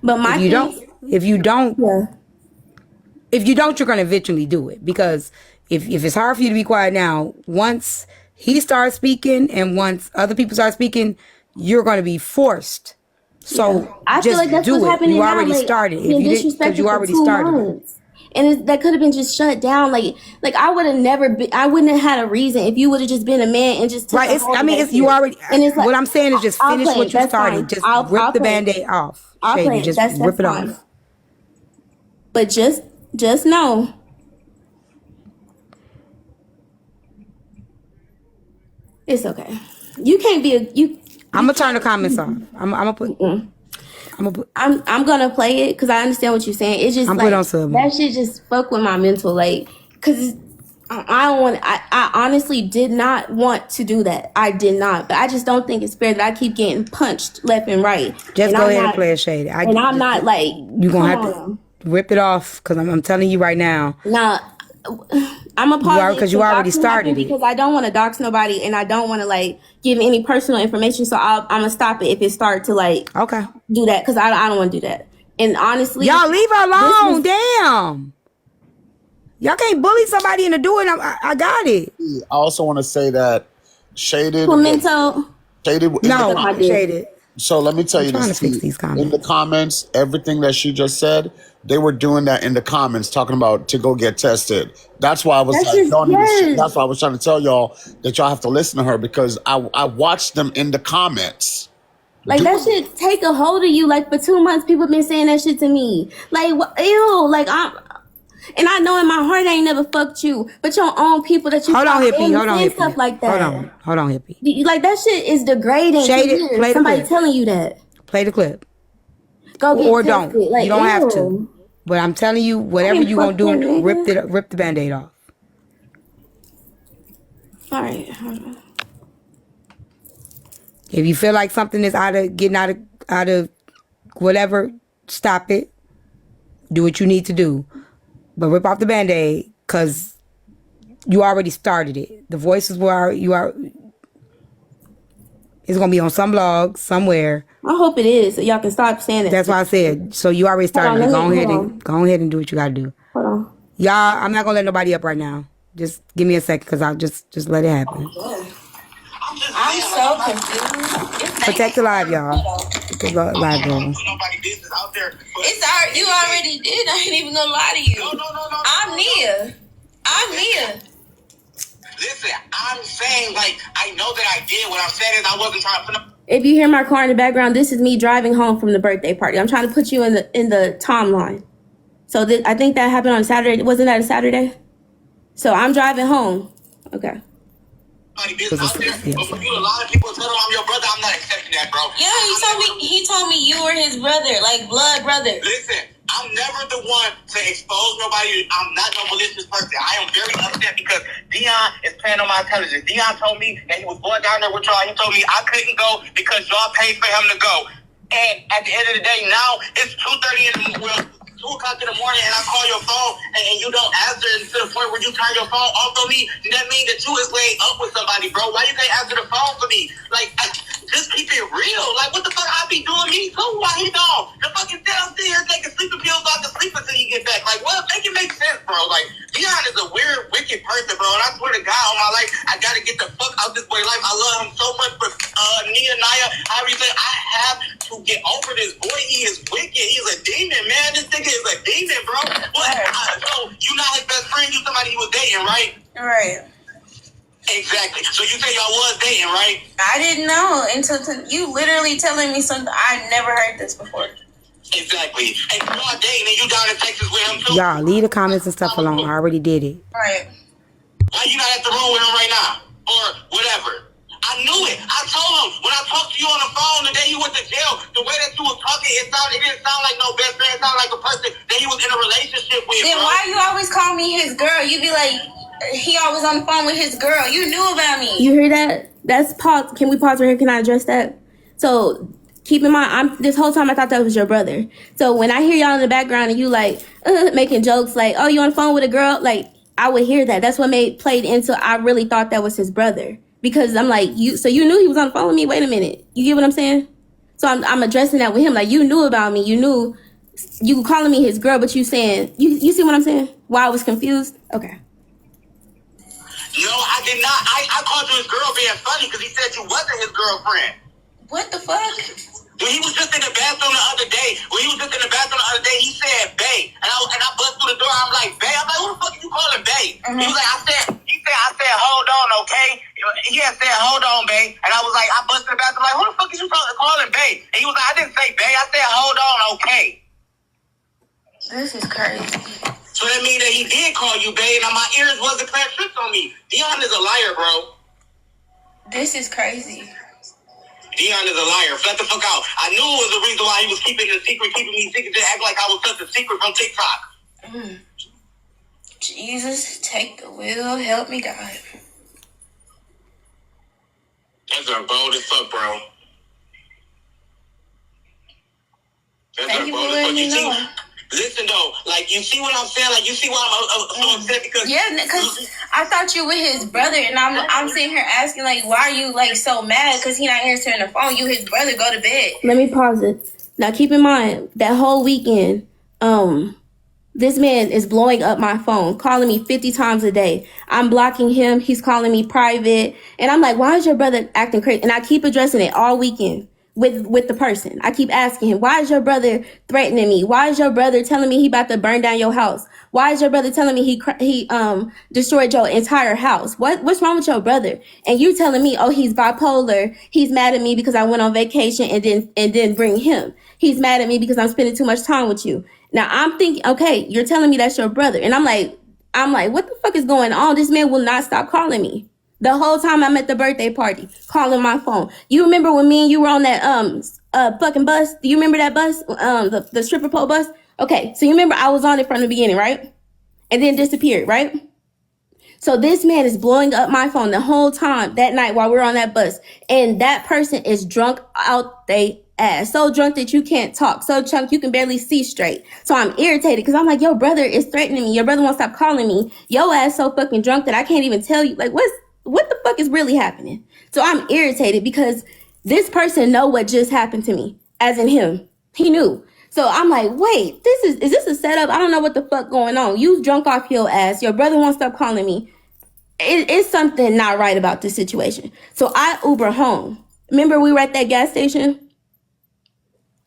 But my if you don't, yeah. If you don't, you're going to eventually do it. Because if it's hard for you to be quiet now, once he starts speaking and once other people start speaking, you're going to be forced. So I just feel like that's do what's it. happening You now. already Like, started. being If you didn't, because disrespected you for already 2 started it. months. And that could have been just shut down. Like I would have never been, I wouldn't have had a reason if you would have just been a man and just took Right. a hold of that It's you shit. already. And it's like, What I'm saying is just I'll finish play what it. you That's started. fine. Just I'll rip the play it. Band-Aid off. I'll play Shady. it. Just That's rip it fine. off. But just know, it's okay. You can't be I'm gonna turn the comments off. I'm gonna put. I'm gonna play it because I understand what you're saying. It's just I'm like put on sub. that shit just fuck with my mental, like, cause I don't want. I honestly did not want to do that. I did not, but I just don't think it's fair that I keep getting punched left and right. Just go ahead and play it, Shady. And I'm not like you gonna have to rip it off because I'm telling you right now. Nah, I'm a pause because you already started it. Because I don't want to dox nobody and I don't want to like give any personal information. So I'm gonna stop it if it starts to like do that because I don't want to do that. And honestly, y'all leave her alone. Damn. Y'all can't bully somebody into doing it. I got it. I also want to say that Shaded. Pimento. Shaded. No, Shaded. So let me tell you this. In the comments, everything that she just said, they were doing that in the comments, talking about to go get tested. That's why I was that's why I was trying to tell y'all that y'all have to listen to her because I watched them in the comments. Like that shit take a hold of you. Like for 2 months, people been saying that shit to me. Like ew. Like and I know in my heart I ain't never fucked you, but your own people that you hold on, hippie. Stuff like that. Hold on, hippie. Like that shit is degrading. Shaded, play somebody the clip. telling you that. Play the clip. Go get or tested. don't. Like, you don't have to. But I'm telling you, whatever you gonna do, rip the Band-Aid off. All right. Hold on. If you feel like something is getting out of whatever, stop it. Do what you need to do. But rip off the Band-Aid because you already started it. The voices were it's gonna be on some blog somewhere. I hope it is, so y'all can stop saying that. That's why I said. So you already started it. Go ahead and do what you gotta do. Hold on. Y'all, I'm not gonna let nobody up right now. Just give me a second because I'll just let it happen. I'm so confused. Protect the live, y'all. Live room. It's you already did. I ain't even gonna lie to you. No. I'm Nia. Listen, I'm saying, like, I know that I did. What I'm saying is I wasn't trying to put up. If you hear my car in the background, this is me driving home from the birthday party. I'm trying to put you in the timeline. So I think that happened on Saturday. Wasn't that a Saturday? So I'm driving home. Okay. Business out there, but for you, a lot of people tell them I'm your brother. I'm not accepting that, bro. Yeah, he told me you were his brother, like blood brother. Listen, I'm never the one to expose nobody. I'm not no malicious person. I am very upset because Dion is playing on my intelligence. Dion told me that he was going down there with y'all. He told me I couldn't go because y'all paid for him to go. And at the end of the day, now it's 2:30 in the morning. 2 o'clock in the morning and I call your phone and you don't answer to the point where you turn your phone off on me, that means that you is laying up with somebody, bro. Why you can't answer the phone for me? Like, just keep it real. Like, what the fuck I be doing me too while he gone? The fucking downstairs taking sleeping pills off to sleep until you get back. Like, what? Make it make sense, bro. Like, Dion is a weird, wicked person, bro. And I swear to God on my life, I gotta get the fuck out this boy's life. I love him so much, but Naya, I have to get over this boy. He is wicked. He's a demon, man. This nigga is a demon, bro. So you not his best friend. You somebody he was dating, right? Right. Exactly. So you say y'all was dating, right? I didn't know until you literally telling me something. I never heard this before. Exactly. And y'all dating and you down in Texas with him too? Y'all, leave the comments and stuff alone. I already did it. Right. Why you not at the room with him right now? Or whatever. I knew it. I told him when I talked to you on the phone the day you went to jail, the way that you was talking, it didn't sound like no best friend. It sounded like a person that he was in a relationship with. Then why you always call me his girl? You be like, he always on the phone with his girl. You knew about me. You hear that? That's pause. Can we pause right here? Can I address that? So keep in mind, this whole time I thought that was your brother. So when I hear y'all in the background and you like making jokes like, oh, you on the phone with a girl? Like I would hear that. That's what played into. I really thought that was his brother. Because I'm like, so you knew he was on the phone with me? Wait a minute. You get what I'm saying? So I'm addressing that with him. Like, you knew about me. You knew you calling me his girl, but you saying, you see what I'm saying? Why I was confused? Okay. No, I did not. I called you his girl being funny because he said you wasn't his girlfriend. What the fuck? When he was just in the bathroom the other day, he said bae. And I bust through the door, I'm like, bae? I'm like, who the fuck are you calling bae? Mm-hmm. He was like, I said, hold on, okay? He had said, hold on, bae. And I was like, I busted the bathroom, like, who the fuck is you calling bae? And he was like, I didn't say bae, I said, hold on, okay? This is crazy. So that means that he did call you bae, and my ears wasn't playing tricks on me. Dion is a liar, bro. This is crazy. Dion is a liar. Flat the fuck out. I knew it was the reason why he was keeping me secret, to act like I was such a secret from TikTok. Jesus, take the wheel. Help me, God. That's a bold as fuck, bro. Thank you for letting me know. Listen though, like, you see what I'm saying? Like, you see why I'm so upset? Because because I thought you were his brother, and I'm sitting here asking, like, why are you, like, so mad? Because he not answering the phone. You his brother. Go to bed. Let me pause it. Now, keep in mind, that whole weekend, this man is blowing up my phone, calling me 50 times a day. I'm blocking him. He's calling me private. And I'm like, why is your brother acting crazy? And I keep addressing it all weekend with the person. I keep asking him, why is your brother threatening me? Why is your brother telling me he about to burn down your house? Why is your brother telling me he destroyed your entire house? What's wrong with your brother? And you telling me, oh, he's bipolar. He's mad at me because I went on vacation and didn't bring him. He's mad at me because I'm spending too much time with you. Now I'm thinking, okay, you're telling me that's your brother. And I'm like, what the fuck is going on? This man will not stop calling me. The whole time I'm at the birthday party, calling my phone. You remember when me and you were on that fucking bus? Do you remember that bus? The stripper pole bus? Okay, so you remember I was on it from the beginning, right? And then disappeared, right? So this man is blowing up my phone the whole time that night while we're on that bus. And that person is drunk out they ass. So drunk that you can't talk. So drunk you can barely see straight. So I'm irritated because I'm like, your brother is threatening me. Your brother won't stop calling me. Your ass so fucking drunk that I can't even tell you. Like, what the fuck is really happening? So I'm irritated because this person know what just happened to me, as in him. He knew. So I'm like, wait, is this a setup? I don't know what the fuck going on. You drunk off your ass. Your brother won't stop calling me. It's something not right about this situation. So I Uber home. Remember we were at that gas station?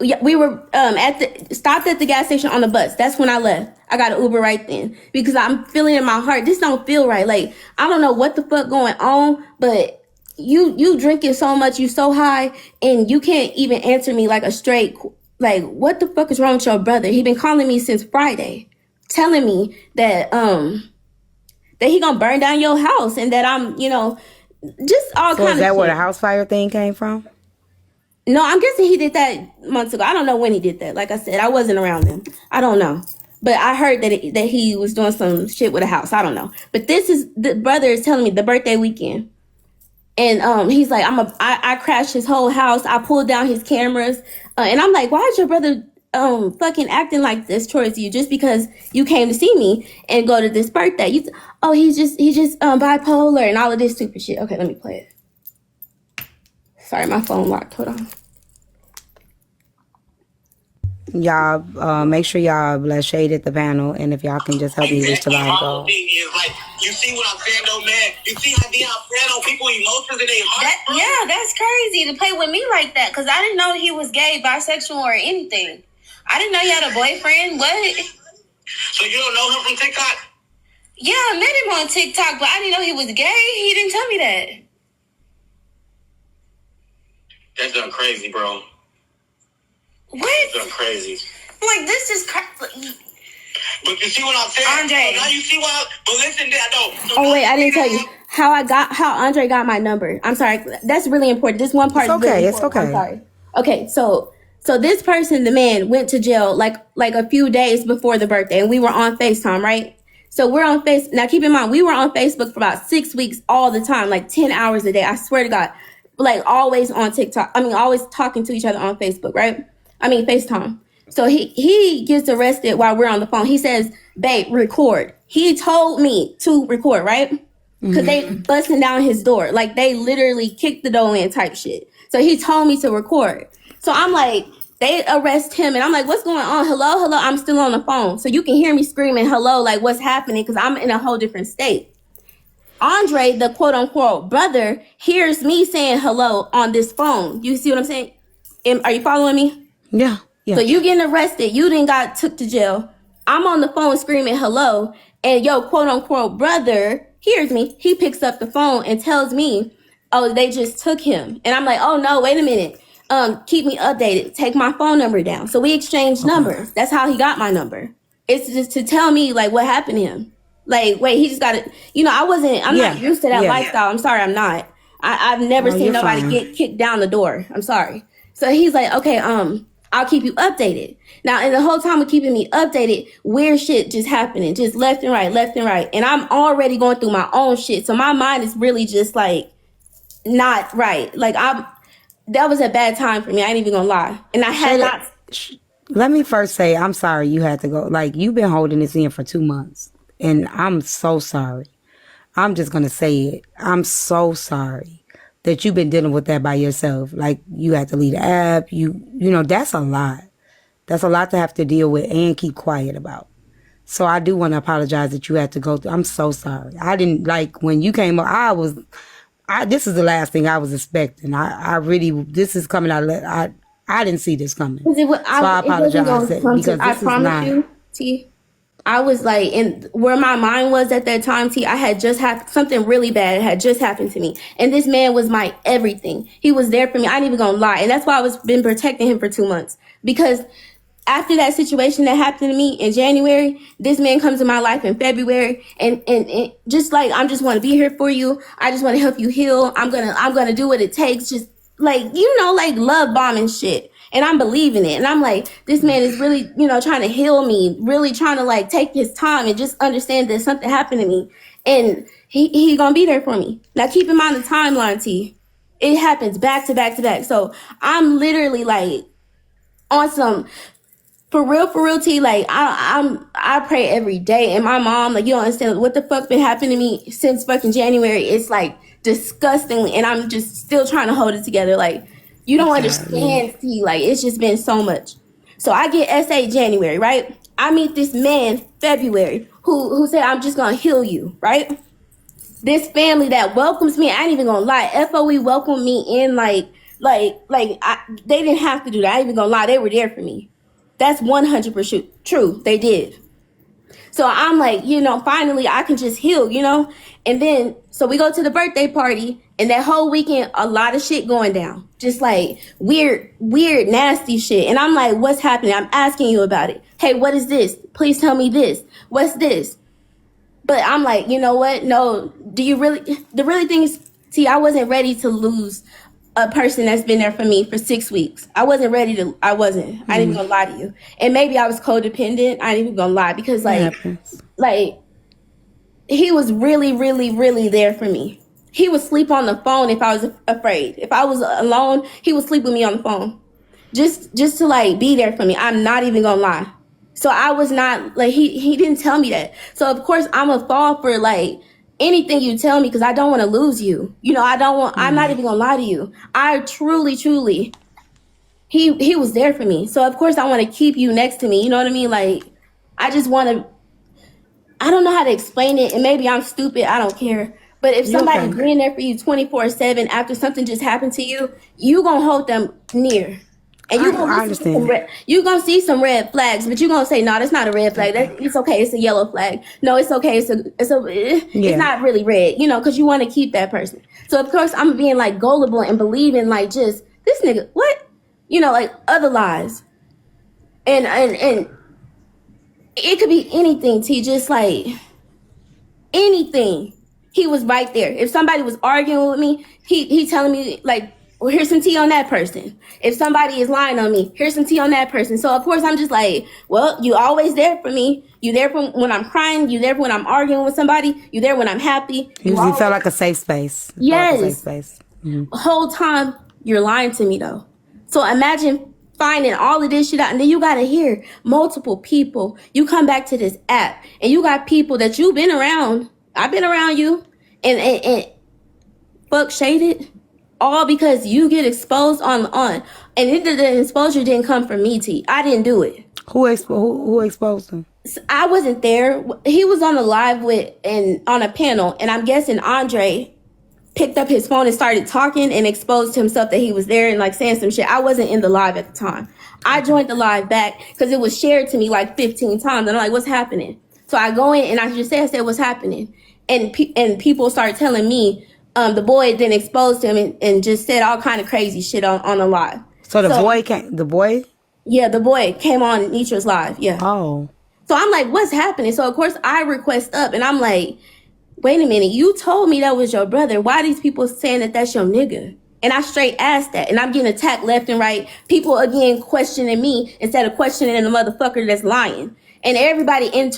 Yeah, we were stopped at the gas station on the bus. That's when I left. I got an Uber right then because I'm feeling in my heart, this don't feel right. Like, I don't know what the fuck going on, but you drinking so much, you so high, and you can't even answer me like a straight, like, what the fuck is wrong with your brother? He been calling me since Friday, telling me that he gonna burn down your house and that I'm, just all kind of shit. Is that where the house fire thing came from? No, I'm guessing he did that months ago. I don't know when he did that. Like I said, I wasn't around him. I don't know. But I heard that he was doing some shit with a house. I don't know. But the brother is telling me the birthday weekend. And he's like, I crashed his whole house. I pulled down his cameras. And I'm like, why is your brother fucking acting like this towards you just because you came to see me and go to this birthday? He's just bipolar and all of this stupid shit. Okay, let me play it. Sorry, my phone locked. Hold on. Y'all, make sure y'all bless Shade at the panel, and if y'all can just help me reach the live goal. Like, you see what I'm saying, though, man? You see how Dion playing on people's emotions in their heart? Yeah, that's crazy to play with me like that, because I didn't know he was gay, bisexual, or anything. I didn't know he had a boyfriend. What? So you don't know him from TikTok? Yeah, I met him on TikTok, but I didn't know he was gay. He didn't tell me that. That's done crazy, bro. What? That's done crazy. Like, this is crazy. But you see what I'm saying? Andre. So now you see why. But listen, though. Oh, wait, I didn't tell you how Andre got my number. I'm sorry. That's really important. This one part is really important. It's okay. I'm sorry. Okay, so this person, the man, went to jail like a few days before the birthday, and we were on FaceTime, right? So we're on Facebook. Now, keep in mind, we were on Facebook for about 6 weeks all the time, like 10 hours a day. I swear to God. Like, always on TikTok. I mean, always talking to each other on Facebook, right? I mean, FaceTime. So he gets arrested while we're on the phone. He says, babe, record. He told me to record, right? Because they busting down his door. Like, they literally kicked the door in type shit. So he told me to record. So I'm like, they arrest him, and I'm like, what's going on? Hello, hello. I'm still on the phone, so you can hear me screaming hello, like what's happening, because I'm in a whole different state. Andre, the quote unquote brother, hears me saying hello on this phone. You see what I'm saying? Are you following me? Yeah. So you getting arrested, you didn't got took to jail. I'm on the phone screaming hello, and yo quote unquote brother hears me. He picks up the phone and tells me, oh, they just took him. And I'm like, oh no, wait a minute. Keep me updated. Take my phone number down. So we exchanged numbers. That's how he got my number. It's just to tell me like what happened to him. Like, wait, he just got it. I'm not used to that lifestyle. I'm sorry, I'm not. I've never seen nobody get kicked down the door. I'm sorry. So he's like, okay, I'll keep you updated. Now, and the whole time of keeping me updated, weird shit just happening, just left and right, left and right. And I'm already going through my own shit. So my mind is really just like not right. Like that was a bad time for me. I ain't even gonna lie. And I had not. Let me first say, I'm sorry you had to go. Like, you've been holding this in for 2 months. And I'm so sorry. I'm just going to say it. I'm so sorry that you've been dealing with that by yourself. Like, you had to leave the app. You know, that's a lot. That's a lot to have to deal with and keep quiet about. So I do want to apologize that you had to go through. I'm so sorry. I didn't, like, when you came up, this is the last thing I was expecting. I really, this is coming out, I didn't see this coming. I apologize because I promise you, T. I was like, in where my mind was at that time, T, I had just had something really bad had just happened to me. And this man was my everything. He was there for me. I ain't even gonna lie. And that's why I was been protecting him for 2 months. Because after that situation that happened to me in January, this man comes in my life in February, and just like, I just want to be here for you. I just want to help you heal. I'm gonna do what it takes. Just like, like love bombing shit. And I'm believing it. And I'm like, this man is really, trying to heal me, really trying to like take his time and just understand that something happened to me. And he gonna be there for me. Now keep in mind the timeline, T. It happens back to back to back. So I'm literally like on some for real, T. Like I pray every day. And my mom, like, you don't understand what the fuck been happening to me since fucking January. It's like disgusting. And I'm just still trying to hold it together. Like, you don't understand, T. Like, it's just been so much. So I get SA January, right? I meet this man February who said, I'm just gonna heal you, right? This family that welcomes me, I ain't even gonna lie, FOE welcomed me in they didn't have to do that. I ain't even gonna lie, they were there for me. That's 100% true. They did. So I'm like, finally I can just heal, And then, so we go to the birthday party, and that whole weekend, a lot of shit going down. Just like weird, nasty shit. And I'm like, what's happening? I'm asking you about it. Hey, what is this? Please tell me this. What's this? But I'm like, you know what? No, the really thing is, T, I wasn't ready to lose a person that's been there for me for 6 weeks. I wasn't ready to, I ain't even gonna lie to you. And maybe I was codependent. I ain't even gonna lie, because he was really, really, really there for me. He would sleep on the phone if I was afraid. If I was alone, he would sleep with me on the phone. Just to like be there for me. I'm not even gonna lie. So I was not like, he didn't tell me that. So of course I'm a fall for like anything you tell me, because I don't want to lose you. I'm not even gonna lie to you. I truly, he was there for me. So of course I want to keep you next to me. You know what I mean? Like, I just want to, I don't know how to explain it, and maybe I'm stupid. I don't care. But if somebody's being there for you 24/7 after something just happened to you, you gonna hold them near, and you gonna see some red flags. But you gonna say, no, that's not a red flag. It's okay. It's a yellow flag. No, it's okay. It's not really red. Because you want to keep that person. So of course I'm being like gullible and believing like just this nigga. What? Like other lies, and it could be anything. T, just like anything. He was right there. If somebody was arguing with me, he telling me like, well, here's some tea on that person. If somebody is lying on me, here's some tea on that person. So of course I'm just like, well, you always there for me. You there for when I'm crying. You there when I'm arguing with somebody. You there when I'm happy. You felt like a safe space. Yes. Like a safe space. Mm-hmm. The whole time you're lying to me though. So imagine finding all of this shit out, and then you gotta hear multiple people. You come back to this app, and you got people that you've been around. I've been around you, and fuck shaded, all because you get exposed on And the exposure didn't come from me, T. I didn't do it. Who exposed him? I wasn't there. He was on a live on a panel, and I'm guessing Andre picked up his phone and started talking and exposed himself that he was there and like saying some shit. I wasn't in the live at the time. I joined the live back because it was shared to me like 15 times, and I'm like, what's happening? So I go in and I said what's happening, and people start telling me the boy then exposed him and just said all kind of crazy shit on the live. So the boy came. The boy. Yeah, the boy came on Nitra's live. Yeah. Oh. So I'm like, what's happening? So of course I request up, and I'm like, wait a minute, you told me that was your brother. Why are these people saying that that's your nigga? And I straight asked that, and I'm getting attacked left and right. People again questioning me instead of questioning the motherfucker that's lying. And everybody what's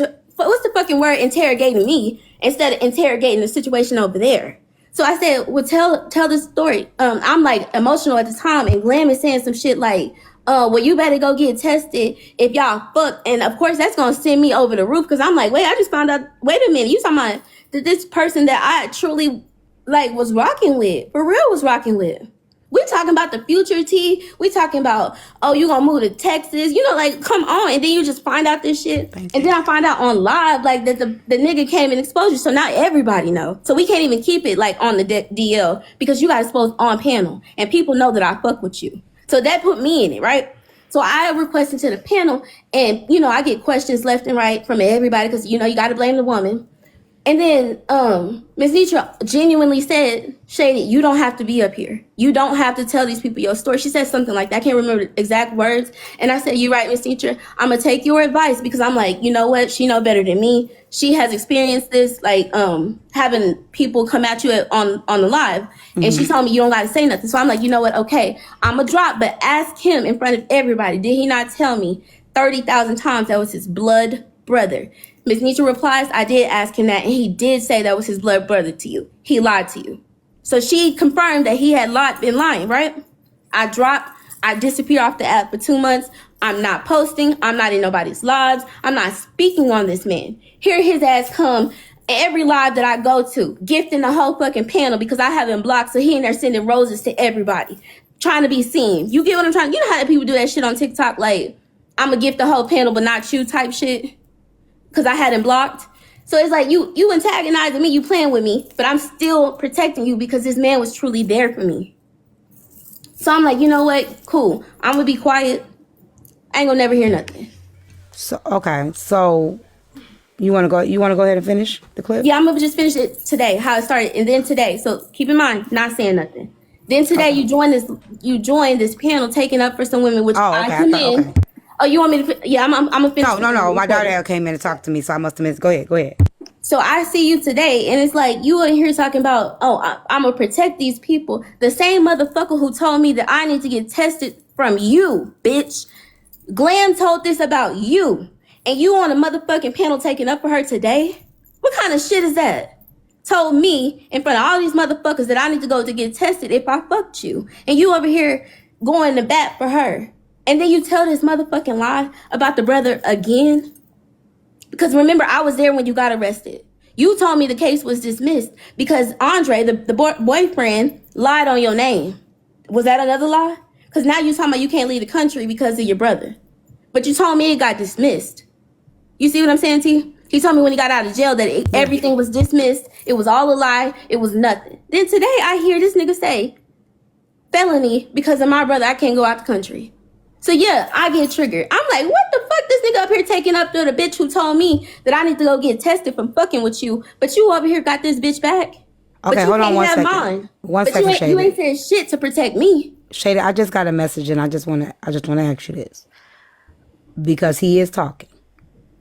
the fucking word? Interrogating me instead of interrogating the situation over there. So I said, well, tell this story. I'm like emotional at the time, and Glam is saying some shit like, well, you better go get tested if y'all fuck. And of course that's gonna send me over the roof, because I'm like, wait, I just found out, wait a minute, you talking about this person that I truly like was rocking with, for real was rocking with. We talking about the future, T. We talking about, oh, you gonna move to Texas, you know, like, come on. And then you just find out this shit. And then I find out on live, like, that the nigga came in exposure. So now everybody know. So we can't even keep it, like, on the DL, because you got exposed on panel. And people know that I fuck with you. So that put me in it, right? So I requested to the panel, and, you know, I get questions left and right from everybody, because, you know, you got to blame the woman. And then Ms. Nitra genuinely said, Shady, you don't have to be up here. You don't have to tell these people your story. She said something like that. I can't remember the exact words. And I said, you're right, Ms. Nitra. I'm going to take your advice, because I'm like, you know what? She know better than me. She has experienced this, like having people come at you on the live. Mm-hmm. And she told me you don't got to say nothing. So I'm like, you know what? Okay, I'm going to drop, but ask him in front of everybody. Did he not tell me 30,000 times that was his blood brother? Ms. Nitra replies, I did ask him that, and he did say that was his blood brother to you. He lied to you. So she confirmed that he had been lying, right? I disappear off the app for 2 months. I'm not posting. I'm not in nobody's lives. I'm not speaking on this man. Here his ass come every live that I go to, gifting the whole fucking panel because I have him blocked, so he in there sending roses to everybody, trying to be seen. You get what I'm trying? You know how people do that shit on TikTok, like, I'm going to gift the whole panel but not you type shit? Because I had him blocked. So it's like, you antagonizing me, you playing with me, but I'm still protecting you because this man was truly there for me. So I'm like, you know what? Cool. I'm going to be quiet. I ain't going to never hear nothing. So, okay. So you want to go ahead and finish the clip? Yeah, I'm going to just finish it today, how it started. And then today. So keep in mind, not saying nothing. Then today okay. you joined this panel taking up for some women, which I commend. Okay. Oh, you want me to? Yeah, I'm gonna finish. No. My daughter came in and talked to me, so I must have missed. Go ahead. So I see you today, and it's like you in here talking about, oh, I'm gonna protect these people. The same motherfucker who told me that I need to get tested from you, bitch. Glam told this about you, and you on a motherfucking panel taking up for her today? What kind of shit is that? Told me in front of all these motherfuckers that I need to go to get tested if I fucked you, and you over here going to bat for her. And then you tell this motherfucking lie about the brother again? Because remember, I was there when you got arrested. You told me the case was dismissed because Andre, the boyfriend, lied on your name. Was that another lie? Because now you're talking about you can't leave the country because of your brother. But you told me it got dismissed. You see what I'm saying, T? He told me when he got out of jail that everything was dismissed. It was all a lie. It was nothing. Then today I hear this nigga say, felony because of my brother, I can't go out the country. So yeah, I get triggered. I'm like, what the fuck? This nigga up here taking up to the bitch who told me that I need to go get tested from fucking with you, but you over here got this bitch back. Okay, hold on 1 second. One second, Shady. You ain't said shit to protect me. Shady, I just got a message, and I just want to ask you this because he is talking.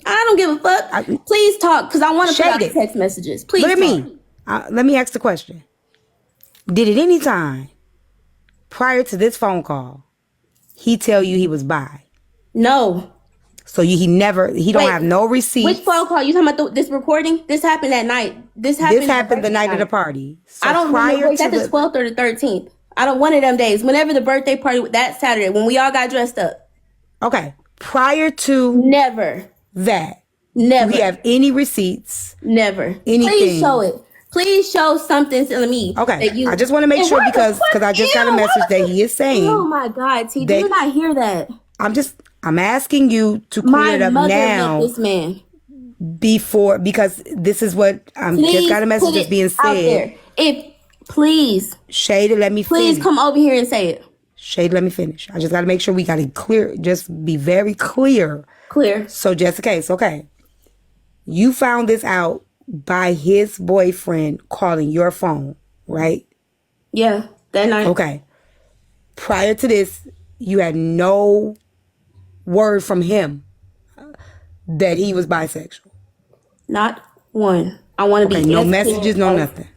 I don't give a fuck. Please talk, because I want to put out the text messages. Please look at me. Let me ask the question. Did at any time prior to this phone call he tell you he was bi? No. So he don't have no receipts. Which phone call? You talking about this recording? This happened that night. This happened the night of the party. So I don't remember. Is that the 12th or the 13th? I don't, one of them days. Whenever the birthday party, that Saturday, when we all got dressed up. Okay. Prior to. Never. That. Never. Do we have any receipts? Never. Anything? Please show it. Please show something to me. Okay. That you, I just want to make sure because I just got a message that he is saying. Oh my God, T, did you not hear that? I'm asking you to clear it up now. This man. Because this is what just got a message that's being said. Please, Shade, let me finish. Please come over here and say it. Shade, let me finish. I just got to make sure we got it clear. Just be very clear. So just in case, okay. You found this out by his boyfriend calling your phone, right? Yeah, that night. Okay. Prior to this, you had no word from him that he was bisexual. Not one. I want to be no messages, no nothing.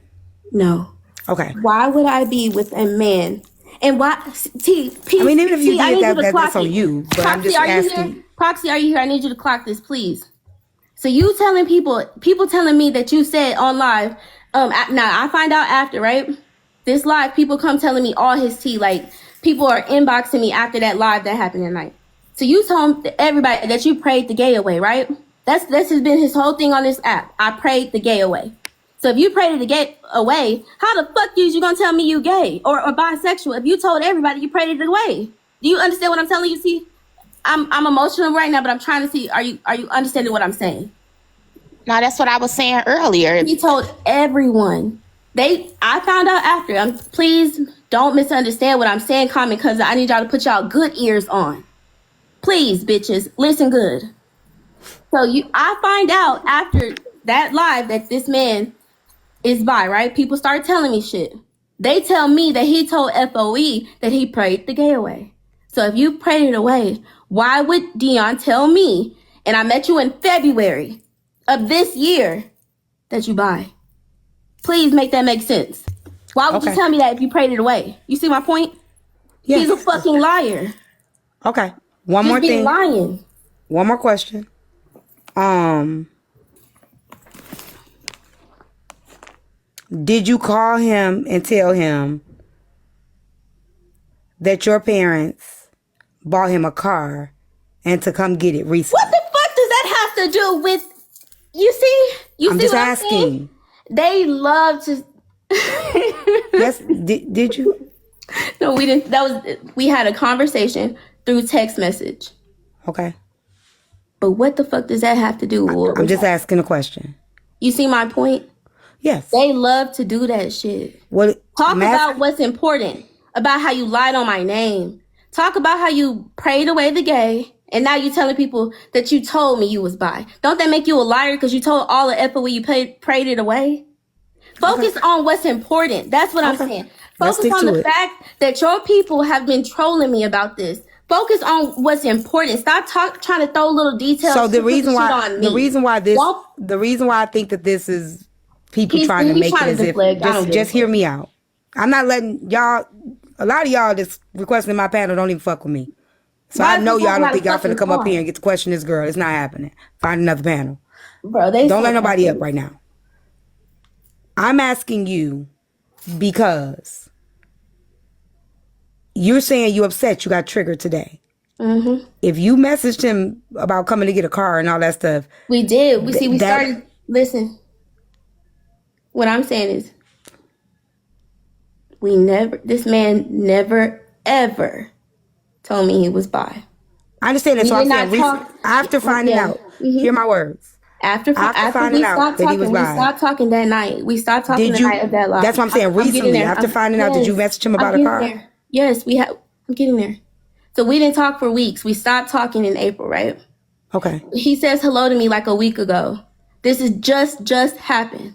No. Okay. Why would I be with a man? And why? I mean, even if you did that, that's on you. But I'm just asking. Proxy, are you here? I need you to clock this, please. So you telling people telling me that you said on live. Now I find out after, right? This live, people come telling me all his tea. Like people are inboxing me after that live that happened at night. So you told everybody that you prayed the gay away, right? This has been his whole thing on this app. I prayed the gay away. So if you prayed the gay away, how the fuck is you gonna tell me you gay or bisexual if you told everybody you prayed it away? Do you understand what I'm telling you? See, I'm emotional right now, but I'm trying to see, are you understanding what I'm saying? No, that's what I was saying earlier. He told everyone. I found out after. Please don't misunderstand what I'm saying, comment, because I need y'all to put y'all good ears on. Please, bitches, listen good. So I find out after that live that this man is bi, right? People start telling me shit. They tell me that he told FOE that he prayed the gay away. So if you prayed it away, why would Dion tell me, and I met you in February of this year, that you bi? Please make that make sense. Why would you tell me that if you prayed it away? You see my point? Yes. He's a fucking liar. Okay. One more thing. Lying. One more question. Did you call him and tell him that your parents bought him a car and to come get it recently? What the fuck does that have to do with? You see? I'm just asking. They love to. Yes. Did you? No, we didn't. We had a conversation through text message. Okay. But what the fuck does that have to do with? I'm just asking a question. You see my point? Yes. They love to do that shit. Talk about what's important. About how you lied on my name. Talk about how you prayed away the gay. And now you telling people that you told me you was bi. Don't that make you a liar because you told all the FOE you prayed it away? Focus on what's important. That's what I'm saying. Focus on the fact that your people have been trolling me about this. Focus on what's important. Stop trying to throw little details. So the reason why I think that this is people trying to make it as if just hear me out. I'm not letting y'all. A lot of y'all that's requesting my panel don't even fuck with me. So I know y'all don't think y'all finna come up here and get to question this girl. It's not happening. Find another panel. Bro, don't let nobody up right now. I'm asking you because you're saying you upset you got triggered today. Mm-hmm. If you messaged him about coming to get a car and all that stuff. We did. We started. Listen. What I'm saying is this man never, ever told me he was bi. I understand that. So I'm saying after finding out, hear my words. After finding out that he was bi. We stopped talking that night. We stopped talking the night of that live. That's what I'm saying. Recently, after finding out, did you message him about a car? There. Yes, I'm getting there. So we didn't talk for weeks. We stopped talking in April, right? Okay. He says hello to me like a week ago. This is just happened.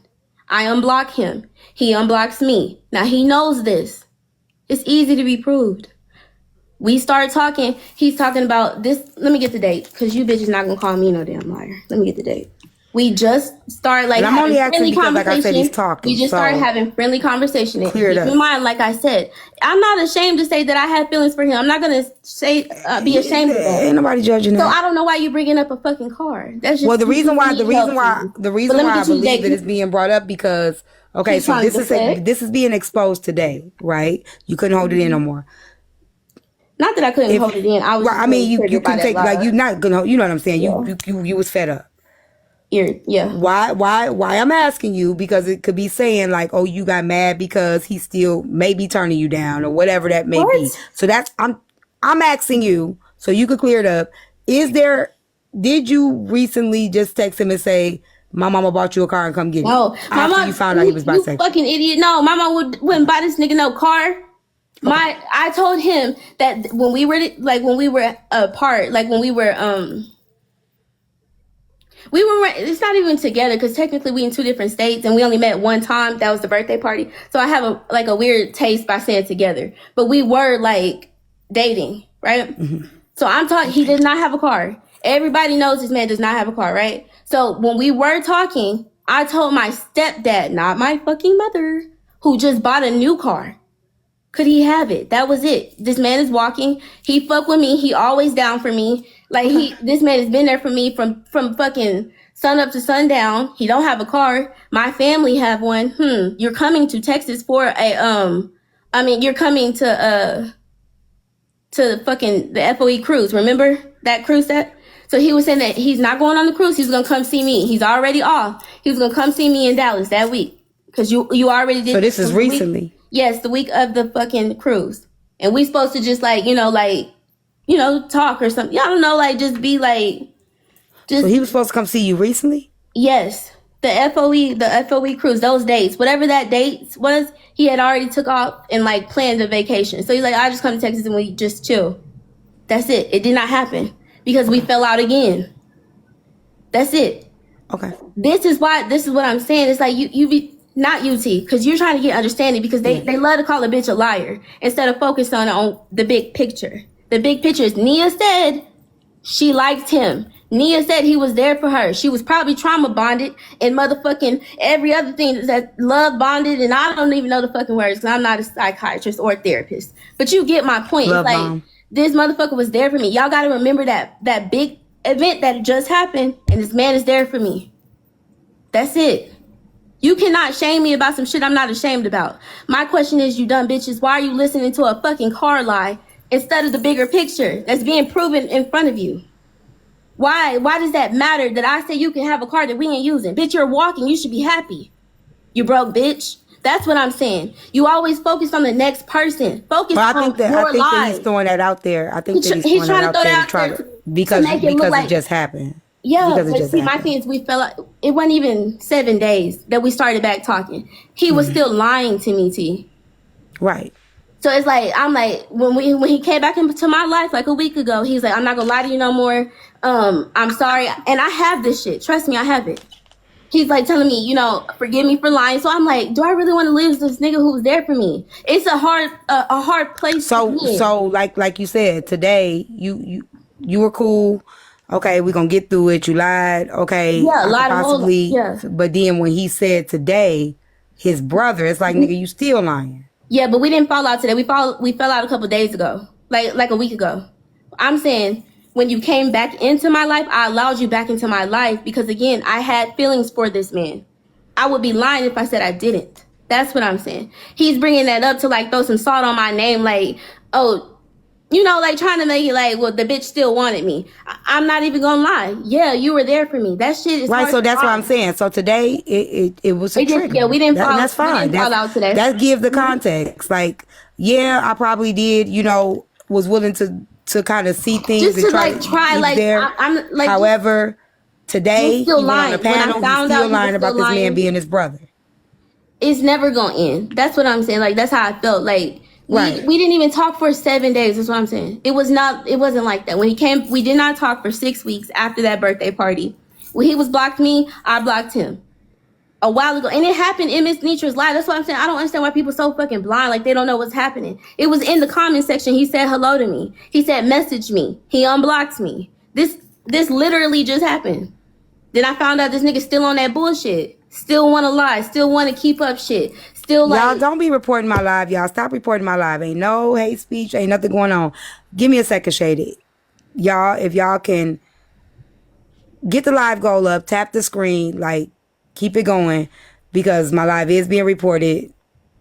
I unblock him. He unblocks me. Now he knows this. It's easy to be proved. We started talking. He's talking about this. Let me get the date, because you bitches not gonna call me no damn liar. Let me get the date. We just started I'm only asking because, like I said, he's talking. We just started having friendly conversation. Keep in mind, like I said, I'm not ashamed to say that I had feelings for him. I'm not gonna say be ashamed of that. Ain't nobody judging that. So I don't know why you're bringing up a fucking car. That's just the reason why I believe that it's being brought up because so this is being exposed today, right? You couldn't hold it in no more. Not that I couldn't hold it in. I was. Right, I mean, you can take like you're not gonna. You know what I'm saying? You was fed up. Yeah. Why I'm asking you, because it could be saying like, oh, you got mad because he still may be turning you down or whatever that may be. So that's I'm asking you so you could clear it up. Did you recently just text him and say, my mama bought you a car and come get it? No, my mom, you found out he was bisexual. You fucking idiot. No, my mom wouldn't buy this nigga no car. I told him that when we were apart, like when we were it's not even together because technically we in 2 different states and we only met one time. That was the birthday party. So I have a weird taste by saying together, but we were like dating, right? Mm-hmm. So I'm talking, he did not have a car. Everybody knows this man does not have a car, right? So when we were talking, I told my stepdad, not my fucking mother, who just bought a new car, could he have it? That was it. This man is walking. He fuck with me. He always down for me. Like this man has been there for me from fucking sun up to sundown. He don't have a car. My family have one. You're coming to Texas for you're coming to fucking the FOE cruise. Remember that cruise set? So he was saying that he's not going on the cruise. He's going to come see me. He's already off. He was going to come see me in Dallas that week. Because you already did. So this is recently? Yes, the week of the fucking cruise. And we supposed to just talk or something. I don't know, just be like. So he was supposed to come see you recently? Yes. The FOE cruise, those dates. Whatever that date was, he had already took off and planned a vacation. So he's like, I'll just come to Texas and we just chill. That's it. It did not happen. Because we fell out again. That's it. Okay. This is what I'm saying. It's like you be not UT, because you're trying to get understanding because they love to call a bitch a liar instead of focusing on the big picture. The big picture is Nia said she liked him. Nia said he was there for her. She was probably trauma bonded and motherfucking every other thing that love bonded, and I don't even know the fucking words because I'm not a psychiatrist or a therapist. But you get my point. Love it's bomb. This motherfucker was there for me. Y'all got to remember that big event that just happened, and this man is there for me. That's it. You cannot shame me about some shit I'm not ashamed about. My question is, you dumb bitches, why are you listening to a fucking car lie instead of the bigger picture that's being proven in front of you? Why does that matter that I say you can have a car that we ain't using? Bitch, you're walking. You should be happy. You broke, bitch. That's what I'm saying. You always focus on the next person. Focus on your life. I think that he's throwing that out there. I think that he's throwing that out there because it just happened. Yeah, but see, my thing is we fell out. It wasn't even 7 days that we started back talking. He was still lying to me, T. Right. So it's like, I'm like, when he came back into my life a week ago, he's like, I'm not gonna lie to you no more. I'm sorry. And I have this shit. Trust me, I have it. He's like telling me, forgive me for lying. So I'm like, do I really want to lose this nigga who was there for me? It's a hard place to be in. So like you said, today you were cool. Okay, we're gonna get through it. You lied. Okay. Yeah, lied possibly. Yeah. But then when he said today, his brother, it's like, nigga, you still lying. Yeah, but we didn't fall out today. We fell out a couple days ago. Like a week ago. I'm saying when you came back into my life, I allowed you back into my life because again, I had feelings for this man. I would be lying if I said I didn't. That's what I'm saying. He's bringing that up to throw some salt on my name, trying to make it well, the bitch still wanted me. I'm not even gonna lie. Yeah, you were there for me. That shit is right. So that's what I'm saying. So today it was a trigger. Yeah, we didn't fall. That's fine. Fall out today. That gives the context. I probably did. Was willing to kind of see things just and to try there. However, today still he went on the panel. He's still lying about this man being his brother. It's never gonna end. That's what I'm saying. That's how I felt. Right. We didn't even talk for 7 days. That's what I'm saying. It wasn't like that. When he came, we did not talk for 6 weeks after that birthday party. When he was blocked me, I blocked him a while ago. And it happened in Miss Nitra's live. That's what I'm saying. I don't understand why people are so fucking blind. They don't know what's happening. It was in the comment section. He said hello to me. He said message me. He unblocked me. This literally just happened. Then I found out this nigga still on that bullshit. Still want to lie. Still want to keep up shit. Y'all don't be reporting my live, y'all. Stop reporting my live. Ain't no hate speech. Ain't nothing going on. Give me a second, Shady. Y'all, if y'all can get the live goal up, tap the screen, keep it going, because my live is being reported.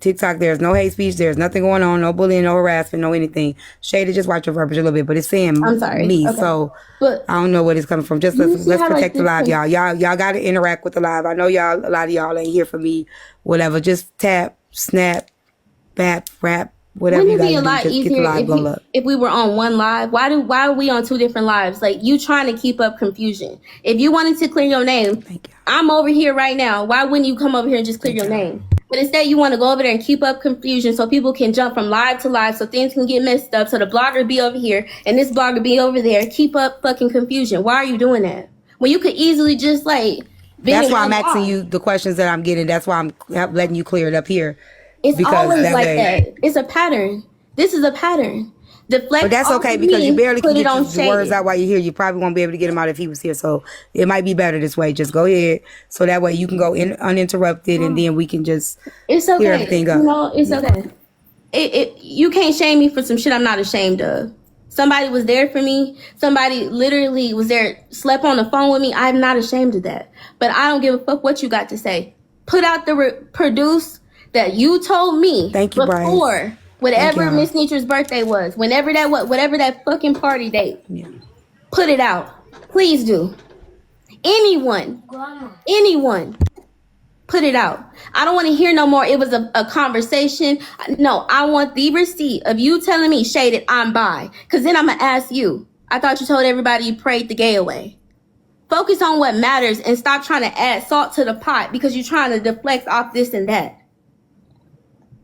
TikTok, there's no hate speech. There's nothing going on. No bullying, no harassment, no anything. Shady, just watch your verbiage a little bit. But it's saying I'm sorry. me. Okay. So But I don't know where it's coming from. Just let's protect the live, y'all. Y'all got to interact with the live. I know a lot of y'all ain't here for me. Whatever. Just tap, snap, bap, rap, whatever you got to do. Just get the live go up. If we were on one live, why are we on two different lives? Like, you trying to keep up confusion. If you wanted to clear your name, Thank you. I'm over here right now. Why wouldn't you come over here and just clear your name? But instead, you want to go over there and keep up confusion so people can jump from live to live, so things can get messed up, so the blogger be over here and this blogger be over there. Keep up fucking confusion. Why are you doing that? When you could easily just, like... That's why I'm asking you the questions that I'm getting. That's why I'm letting you clear it up here. It's always like that. It's a pattern. This is a pattern. Deflect. But that's okay because you barely can get your words out while you're here. You probably won't be able to get them out if he was here. So it might be better this way. Just go ahead. So that way you can go in uninterrupted and then we can just clear everything up. You know, it's okay. You can't shame me for some shit I'm not ashamed of. Somebody was there for me. Somebody literally was there, slept on the phone with me. I'm not ashamed of that. But I don't give a fuck what you got to say. Put out the produce that you told me. Thank you, before Bryce. Whatever Miss Nietzsche's birthday was, whatever that fucking party date. Yeah. Put it out. Please do. Anyone. Put it out. I don't want to hear no more. It was a conversation. No, I want the receipt of you telling me, Shaded, I'm bi. Because then I'm going to ask you. I thought you told everybody you prayed the gay away. Focus on what matters and stop trying to add salt to the pot because you're trying to deflect off this and that.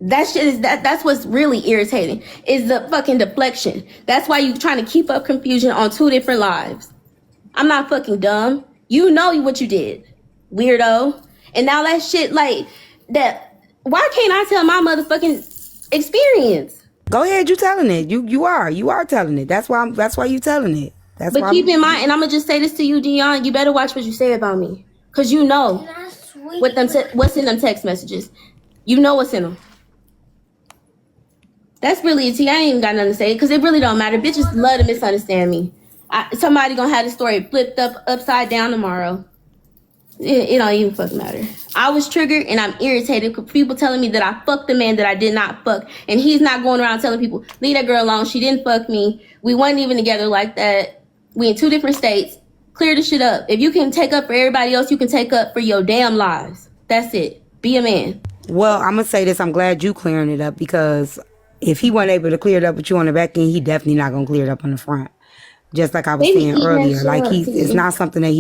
That shit is that's what's really irritating is the fucking deflection. That's why you trying to keep up confusion on two different lives. I'm not fucking dumb. You know what you did, weirdo. And now that shit like that. Why can't I tell my motherfucking experience? Go ahead, you telling it. You are telling it. That's why you telling it. That's but keep in mind, and I'm gonna just say this to you, Dion. You better watch what you say about me, cause you know what's in them text messages. You know what's in them. That's really it. I ain't even got nothing to say because it really don't matter. Bitches love to misunderstand me. Somebody gonna have the story flipped upside down tomorrow. It don't even fucking matter. I was triggered and I'm irritated because people telling me that I fucked the man that I did not fuck. And he's not going around telling people, leave that girl alone. She didn't fuck me. We wasn't even together like that. We in two different states. Clear the shit up. If you can take up for everybody else, you can take up for your damn lives. That's it. Be a man. Well, I'm going to say this. I'm glad you clearing it up because if he wasn't able to clear it up with you on the back end, he definitely not going to clear it up on the front. Just like I was saying earlier. Like it's not something that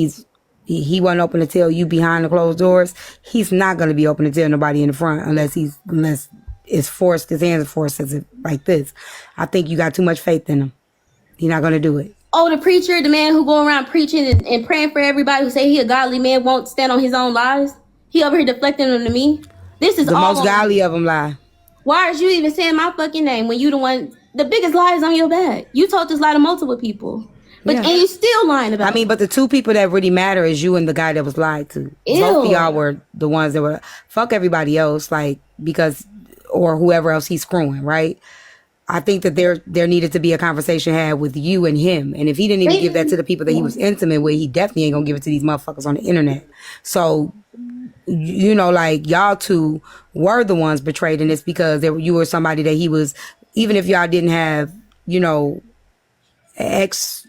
he wasn't open to tell you behind the closed doors. He's not going to be open to tell nobody in the front unless it's forced, his hands are forced like this. I think you got too much faith in him. He's not going to do it. Oh, the preacher, the man who go around preaching and praying for everybody who say he a godly man won't stand on his own lies. He over here deflecting them to me. This is the most godly of them lie. Why are you even saying my fucking name when you the one, the biggest lie is on your back? You told this lie to multiple people. But and you still lying about it. But the two people that really matter is you and the guy that was lied to. Ew. Both of y'all were the ones that were fuck everybody else, like because or whoever else he's screwing, right? I think that there needed to be a conversation had with you and him. And if he didn't even give that to the people that he was intimate with, he definitely ain't gonna give it to these motherfuckers on the internet. So, you know, like y'all two were the ones betrayed in this because you were somebody that he was, even if y'all didn't have, you know, ex,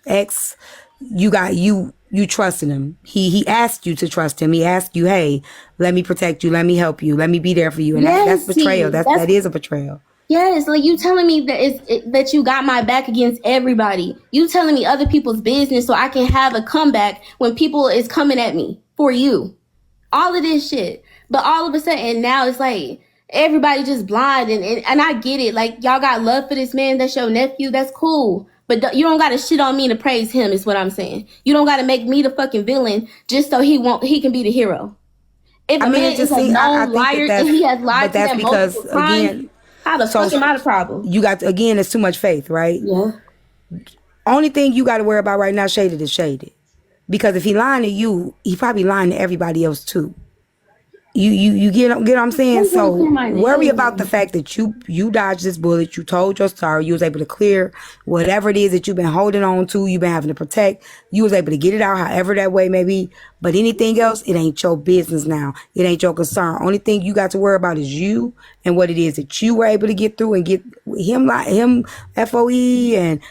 you trusted him. He asked you to trust him. He asked you, hey, let me protect you, let me help you, let me be there for you. And that's betrayal. That is a betrayal. Yes, like you telling me that that you got my back against everybody. You telling me other people's business so I can have a comeback when people is coming at me for you. All of this shit. But all of a sudden now it's like everybody just blind and I get it. Like y'all got love for this man. That's your nephew. That's cool. But you don't got to shit on me to praise him is what I'm saying. You don't got to make me the fucking villain just so he can be the hero. If a man is a known liar and he has lied to them multiple times, again, how the fuck am I the problem? You got again, it's too much faith, right? Yeah. Only thing you got to worry about right now, shaded is shaded. Because if he lying to you, he probably lying to everybody else too. You get what I'm saying? Don't So clear my worry name. about the fact that you dodged this bullet. You told your story. You was able to clear whatever it is that you've been holding on to. You've been having to protect. You was able to get it out, however that way may be. But anything else, it ain't your business now. It ain't your concern. Only thing you got to worry about is you and what it is that you were able to get through and get him FOE and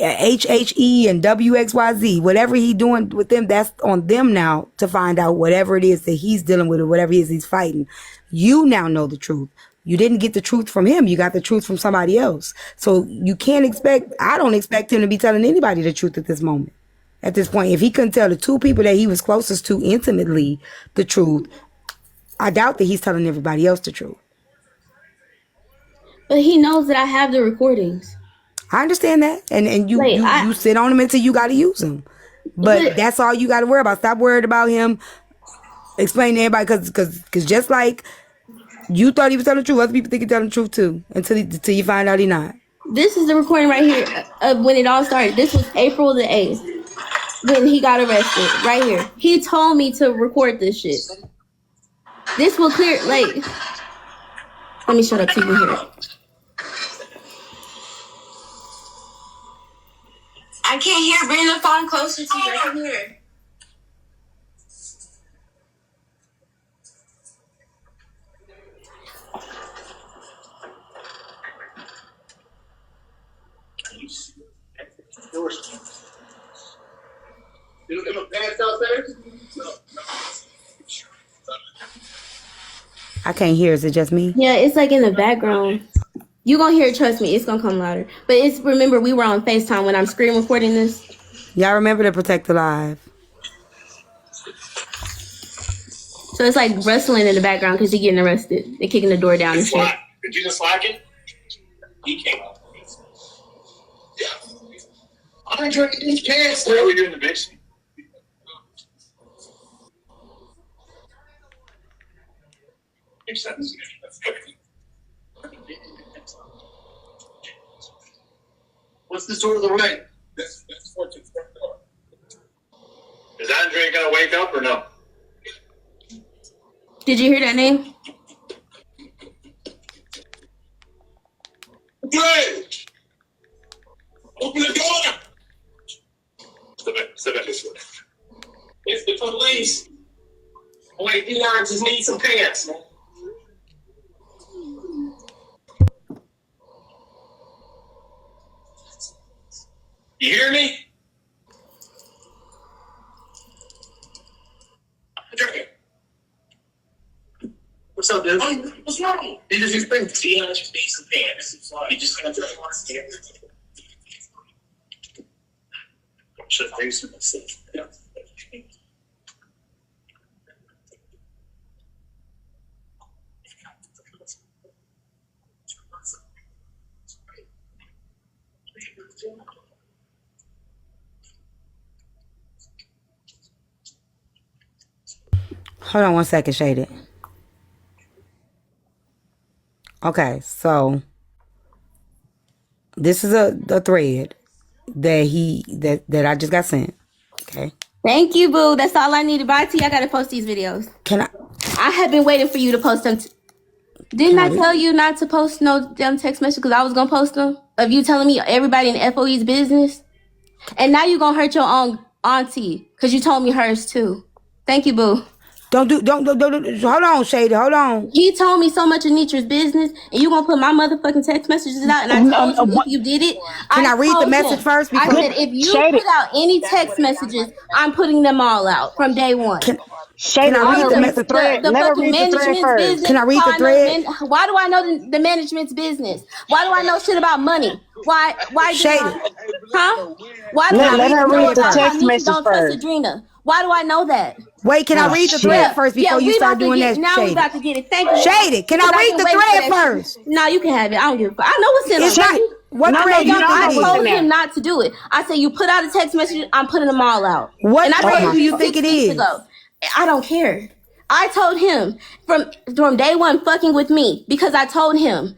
HHE and WXYZ, whatever he doing with them, that's on them now to find out whatever it is that he's dealing with or whatever it is he's fighting. You now know the truth. You didn't get the truth from him. You got the truth from somebody else. So you can't expect, I don't expect him to be telling anybody the truth at this moment. At this point, if he couldn't tell the two people that he was closest to intimately the truth, I doubt that he's telling everybody else the truth. But he knows that I have the recordings. I understand that, and you sit on them until you got to use them. But that's all you got to worry about. Stop worried about him explaining to everybody, because just like you thought he was telling the truth, other people think he's telling the truth too, until you find out he's not. This is the recording right here of when it all started. This was April the 8th when he got arrested. Right here, he told me to record this shit. This will clear. Like, let me shut up so you can hear it. I can't hear. Bring the phone closer to you. I can hear. I can't hear. Is it just me? Yeah, it's like in the background. You gonna hear it, trust me, it's gonna come louder. But it's, remember, we were on FaceTime when I'm screen recording this. Y'all remember to protect the live. So it's like wrestling in the background because he's getting arrested. They're kicking the door down and shit. Did you just slack it? He came up. Yeah. I'm drinking these cans. What are we doing the bitch? Makes sense. What's this door to the right? That's Fortune's front door. Is Andre gonna wake up or no? Did you hear that name? Andre! Open the door! Step back this way. It's the police. Wait, Dion just needs some pants, man. You hear me? What's up, dude? What's wrong? They just explained to Dion just needs some pants. He just got to want to stand. Should I use myself? Yeah. Hold on one second, Shaded. Okay, so this is a thread that I just got sent. Okay. Thank you, boo. That's all I needed. Bye, T. I gotta post these videos. Can I? I have been waiting for you to post them. Didn't I tell you not to post no damn text message because I was gonna post them? Of you telling me everybody in FOE's business? And now you gonna hurt your own auntie because you told me hers too. Thank you, boo. Don't. Hold on, Shady. Hold on. He told me so much of Nitra's business, and you gonna put my motherfucking text messages out, and I told you if you did it. Can I read the message first? I said if you put out any text messages, I'm putting them all out from day one. Can I read the message? The fucking management's business. Can I read the thread? Why do I know the management's business? Why do I know shit about money? Why? Shady. Huh? Why do I let her read the text message don't first. Trust Adrena? Why do I know that? Wait, can I read the thread first before you start doing that? Now we about to get it. Thank you. Shady, can I read the thread first? No, you can have it. I don't give a fuck. I know what's in It's it. not. What thread you I think it told is? him not to do it. I said you put out a text message. I'm putting them all out. What And I thread told do you 6 think it weeks is? ago. I don't care. I told him from day one fucking with me because I told him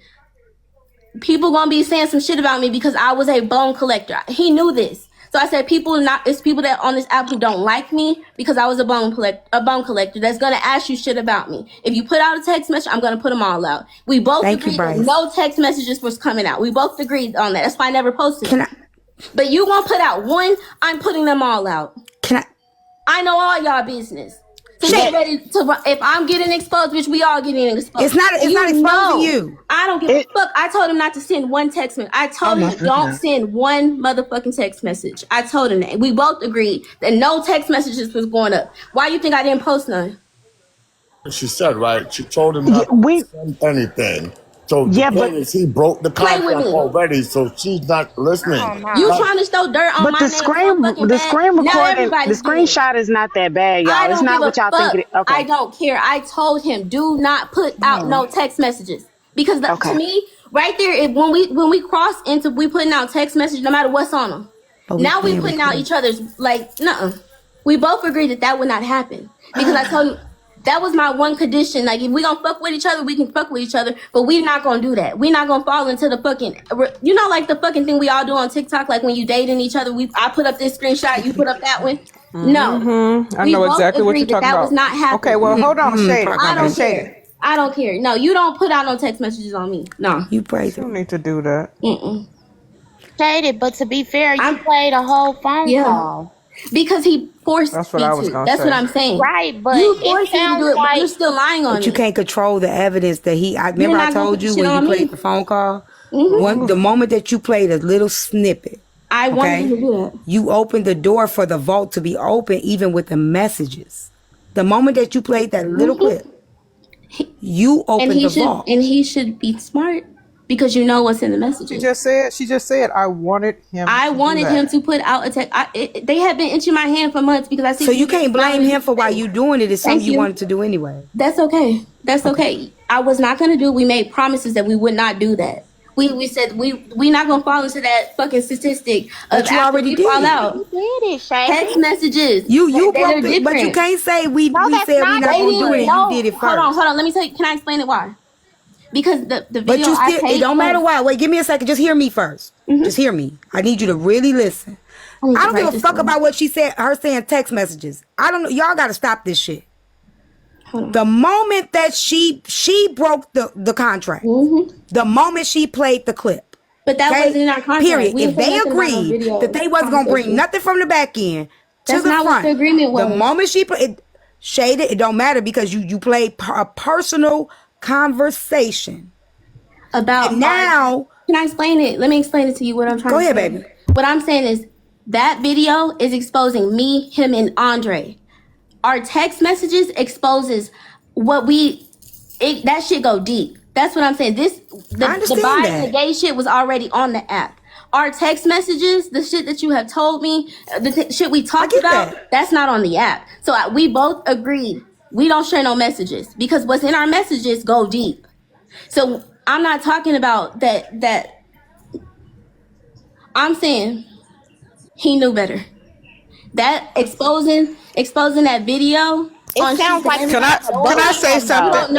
people gonna be saying some shit about me because I was a bone collector. He knew this. So I said it's people that on this app who don't like me because I was a bone collector that's gonna ask you shit about me. If you put out a text message, I'm gonna put them all out. We both agreed that no text messages was coming out. We both agreed on that. That's why I never posted it. But you gonna put out one, I'm putting them all out. I know all y'all business. So get ready to. If I'm getting exposed, bitch, we all getting exposed. It's not exposing you. I don't give a fuck. I told him not to send one text message. I told him don't send one motherfucking text message. I told him that. We both agreed that no text messages was going up. Why you think I didn't post none? She said, right? She told him not to send anything. So he broke the contract already, so she's not listening. You trying to throw dirt on my name? The screen recording, the screenshot is not that bad, y'all. It's not what y'all think it is. Okay. I don't care. I told him, do not put out no text messages. Because to me, right there, when we cross into we putting out text messages, no matter what's on them. Now we putting out each other's, like, nuh-uh. We both agreed that would not happen. Because I told him, that was my one condition. Like, if we gonna fuck with each other, we can fuck with each other. But we're not gonna do that. We're not gonna fall into the fucking, you know, like the fucking thing we all do on TikTok. Like when you dating each other, I put up this screenshot, you put up that one. No, I know exactly what you're talking about. That was not happening. Okay, well, hold on, Shady. I don't care. I don't care. No, you don't put out no text messages on me. No, you praise. You don't need to do that. Shady, but to be fair, you played a whole phone call. Because he forced me to. That's what I'm saying. Right, but you forced me to do it, but you're still lying on it. But you can't control the evidence that remember I told you when you played the phone call? The moment that you played a little snippet, I wanted to do that. You opened the door for the vault to be open, even with the messages. The moment that you played that little clip, you opened the vault. And he should be smart. Because you know what's in the messages. She just said, I wanted him to put out a text. They have been itching my hand for months because I see. So you can't blame him for why you doing it. It's something you wanted to do anyway. That's okay. That's okay. I was not going to do it. We made promises that we would not do that. We said we not going to fall into that fucking statistic. But you already did. Fall out. You did it, Shay. Text messages. You broke it, but you can't say we said we not going to do it and you did it first. Hold on. Let me tell you. Can I explain it why? Because the video but you still, it don't matter why. Wait, give me a second. Just hear me first. Just hear me. I need you to really listen. I don't give a fuck about what she said. Her saying text messages. I don't know. Y'all got to stop this shit. The moment that she broke the contract, the moment she played the clip. But that wasn't in our contract. Period. If they agreed that they wasn't gonna bring nothing from the back end to the front, what the agreement was. The moment she put it shaded, it don't matter because you played a personal conversation about now. Can I explain it? Let me explain it to you. What I'm trying to say. Go ahead, baby. What I'm saying is that video is exposing me, him, and Andre. Our text messages exposes what that shit go deep. That's what I'm saying. The bi and the gay shit was already on the app. Our text messages, the shit that you have told me, the shit we talked about, that's not on the app. So we both agreed. We don't share no messages because what's in our messages go deep. So I'm not talking about that. I'm saying he knew better. That exposing that video. It sounds like. Can I say something?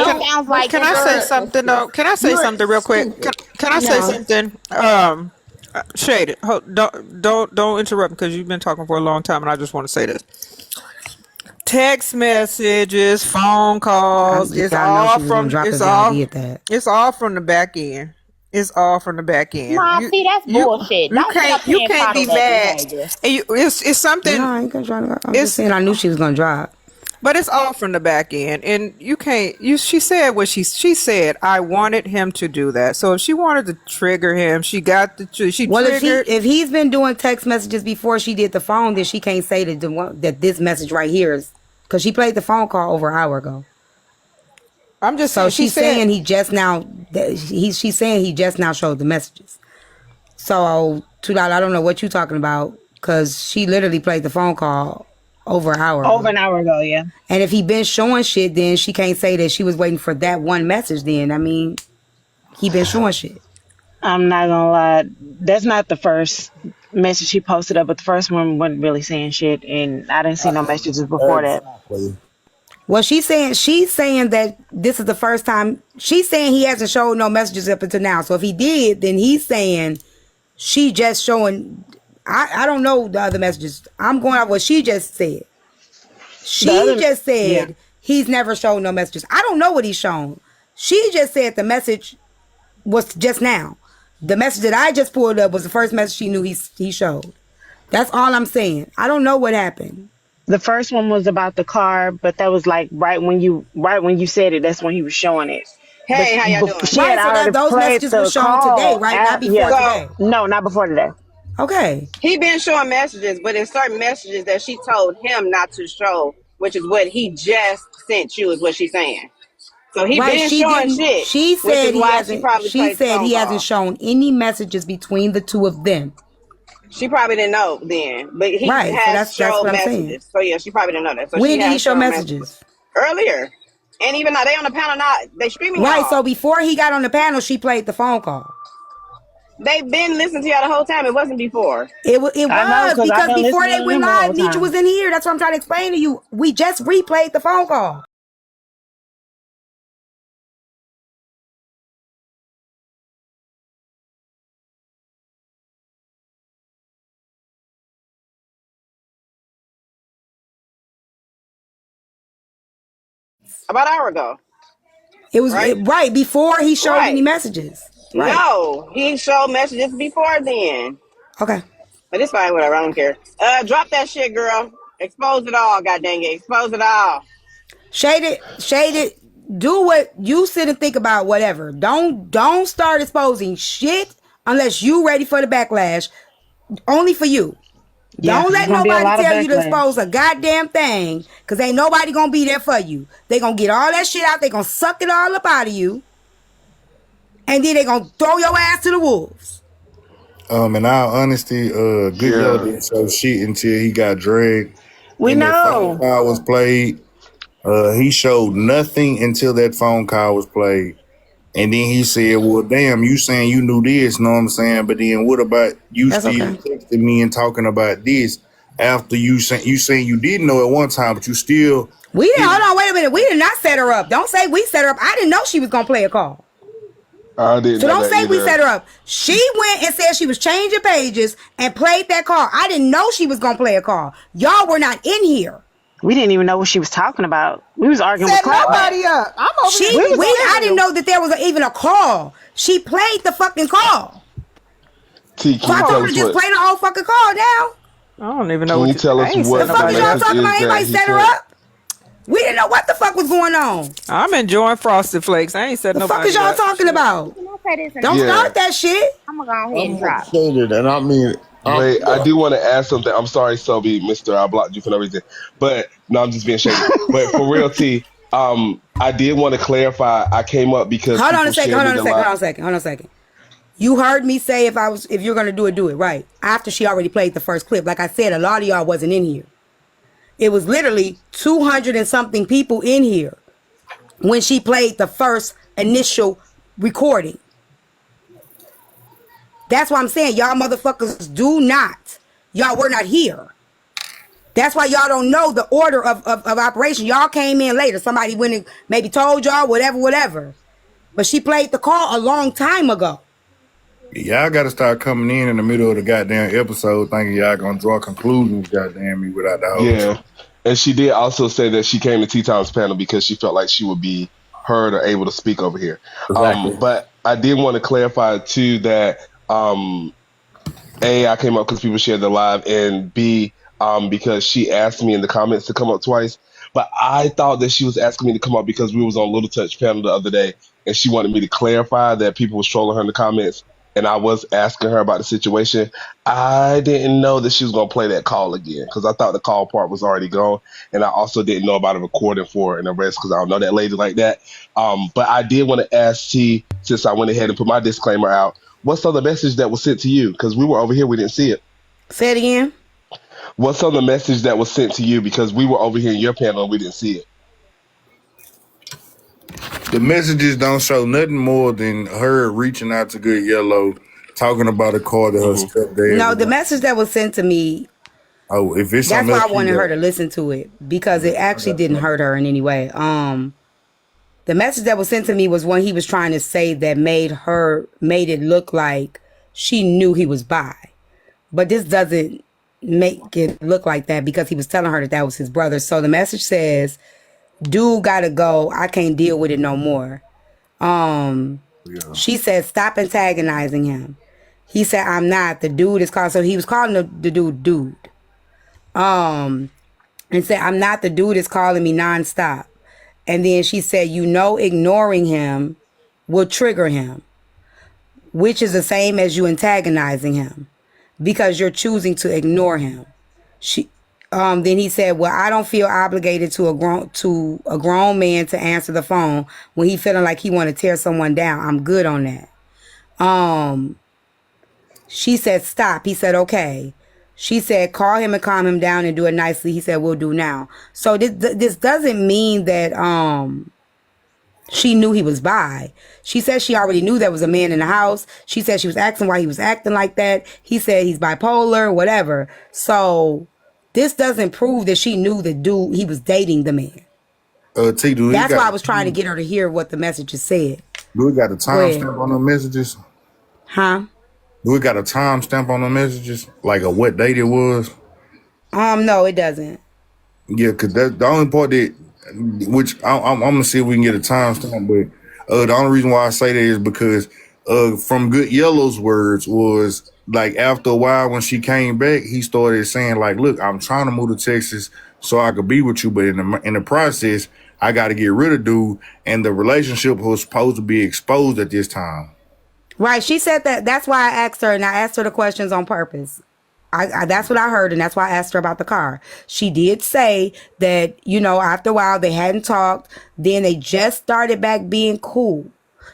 Can I say something though? Can I say something real quick? Can I say something? Shaded. Don't interrupt because you've been talking for a long time, and I just want to say this. Text messages, phone calls, it's all from the back end. It's all from the back end. Nah, see, that's bullshit. You can't be mad. It's something. No, I ain't gonna try to. I'm just saying I knew she was gonna drive. But it's all from the back end, and you can't. She said what she said. I wanted him to do that. So if she wanted to trigger him, she got she triggered. If he's been doing text messages before she did the phone, then she can't say that this message right here is because she played the phone call over an hour ago. I'm just so she's saying he just now. She's saying he just now showed the messages. So $2, I don't know what you're talking about because she literally played the phone call over an hour ago, yeah. And if he been showing shit, then she can't say that she was waiting for that one message. Then I mean, he been showing shit. I'm not gonna lie, that's not the first message she posted up, but the first one wasn't really saying shit, and I didn't see no messages before that. Well, she's saying that this is the first time. She's saying he hasn't showed no messages up until now. So if he did, then he's saying she just showing I don't know the other messages. I'm going off what she just said. She just said he's never shown no messages. I don't know what he's shown. She just said the message was just now. The message that I just pulled up was the first message she knew he showed. That's all I'm saying. I don't know what happened. The first one was about the car, but that was like right when you said it. That's when he was showing it. Hey, how y'all doing? She had already those played messages the were shown call today, right? Not before today. No, not before today. Okay. He been showing messages, but there's certain messages that she told him not to show, which is what he just sent you, is what she's saying. So he been showing shit. She said he hasn't call. shown any messages between the two of them. She probably didn't know then, but he has showed messages. So yeah, she probably didn't know that. So when did he show messages? Earlier. And even now they on the panel now, they streaming right. y'all. So before he got on the panel, she played the phone call. They've been listening to y'all the whole time. It wasn't before. It was because before they went live, Nietzsche was in here. That's what I'm trying to explain to you. We just replayed the phone call. About an hour ago. It was right before he showed any messages. Right. No, he showed messages before then. Okay. But it's fine, whatever. I don't care. Drop that shit, girl. Expose it all, god dang it. Expose it all. Shade it. Do what you sit and think about, whatever. Don't start exposing shit unless you ready for the backlash. Only for you. Yeah, don't let nobody tell you to expose a goddamn thing, because ain't nobody gonna be there for you. They gonna get all that shit out. They gonna suck it all up out of you. And then they gonna throw your ass to the wolves. In all honesty, Good Yo didn't show shit until he got dragged. We know. That phone call was played. He showed nothing until that phone call was played. And then he said, well, damn, you saying you knew this, know what I'm saying? But then what about you texting me and talking about this after you saying you didn't know at one time, but you still... Hold on, wait a minute. We did not set her up. Don't say we set her up. I didn't know she was going to play a call. I didn't so know don't that say either. we set her up. She went and said she was changing pages and played that call. I didn't know she was going to play a call. Y'all were not in here. We didn't even know what she was talking about. We was arguing with nobody up. I'm over here. I didn't know that there was even a call. She played the fucking call. T, can you tell us just play the whole fucking call now. I don't even know. Can you tell us what the fuck is y'all talking about? Anybody set her up? We didn't know what the fuck was going on. I'm enjoying Frosted Flakes. I ain't said nobody. The fuck is y'all talking about? Don't start that shit. I'm gonna go ahead and drop. And I mean, wait, I do want to add something. I'm sorry, Sobe, Mister. I blocked you for no reason. But no, I'm just being shady. But for real, T, I did want to clarify. I came up because hold on a second. You heard me say if you're gonna do it, right? After she already played the first clip. Like I said, a lot of y'all wasn't in here. It was literally 200 and something people in here when she played the first initial recording. That's why I'm saying y'all motherfuckers y'all were not here. That's why y'all don't know the order of operation. Y'all came in later. Somebody went and maybe told y'all whatever. But she played the call a long time ago. Y'all got to start coming in the middle of the goddamn episode thinking y'all gonna draw conclusions, goddamn me, without the whole Yeah. And she did also say that she came to Tea Time's panel because she felt like she would be heard or able to speak over here. Exactly. But I did want to clarify too that A, I came up because people shared the live, and B, because she asked me in the comments to come up twice. But I thought that she was asking me to come up because we was on Little Touch panel the other day, and she wanted me to clarify that people was trolling her in the comments, and I was asking her about the situation. I didn't know that she was going to play that call again because I thought the call part was already gone, and I also didn't know about a recording for her and the rest because I don't know that lady like that. But I did want to ask T, since I went ahead and put my disclaimer out, what's on the message that was sent to you? Because we were over here, we didn't see it. Say it again. What's on the message that was sent to you? Because we were over here in your panel and we didn't see it. The messages don't show nothing more than her reaching out to Good Yellow, talking about a call to her stepdad. No, the message that was sent to me. Oh, if it's that's why I wanted her to listen to it, because it actually didn't hurt her in any way. The message that was sent to me was when he was trying to say that made it look like she knew he was bi. But this doesn't make it look like that because he was telling her that was his brother. So the message says, dude gotta go. I can't deal with it no more. She said, stop antagonizing him. He said, I'm not. The dude is calling. So he was calling the dude. And said, I'm not. The dude is calling me nonstop. And then she said, ignoring him will trigger him, which is the same as you antagonizing him because you're choosing to ignore him. Then he said, well, I don't feel obligated to a grown man to answer the phone when he feeling like he want to tear someone down. I'm good on that. She said, stop. He said, okay. She said, call him and calm him down and do it nicely. He said, we'll do now. So this doesn't mean that she knew he was bi. She said she already knew there was a man in the house. She said she was asking why he was acting like that. He said he's bipolar, whatever. So this doesn't prove that she knew the dude, he was dating the man. That's why I was trying to get her to hear what the messages said. Do we got a timestamp on the messages? Huh? Do we got a timestamp on the messages? Like what date it was? No, it doesn't. Yeah, because that's the only part that, which I'm gonna see if we can get a timestamp. But the only reason why I say that is because from Good Yellow's words was like after a while when she came back, he started saying like, "Look, I'm trying to move to Texas so I could be with you, but in the process, I got to get rid of dude, and the relationship was supposed to be exposed at this time." Right. She said that. That's why I asked her, and I asked her the questions on purpose. That's what I heard, and that's why I asked her about the car. She did say that, after a while they hadn't talked. Then they just started back being cool.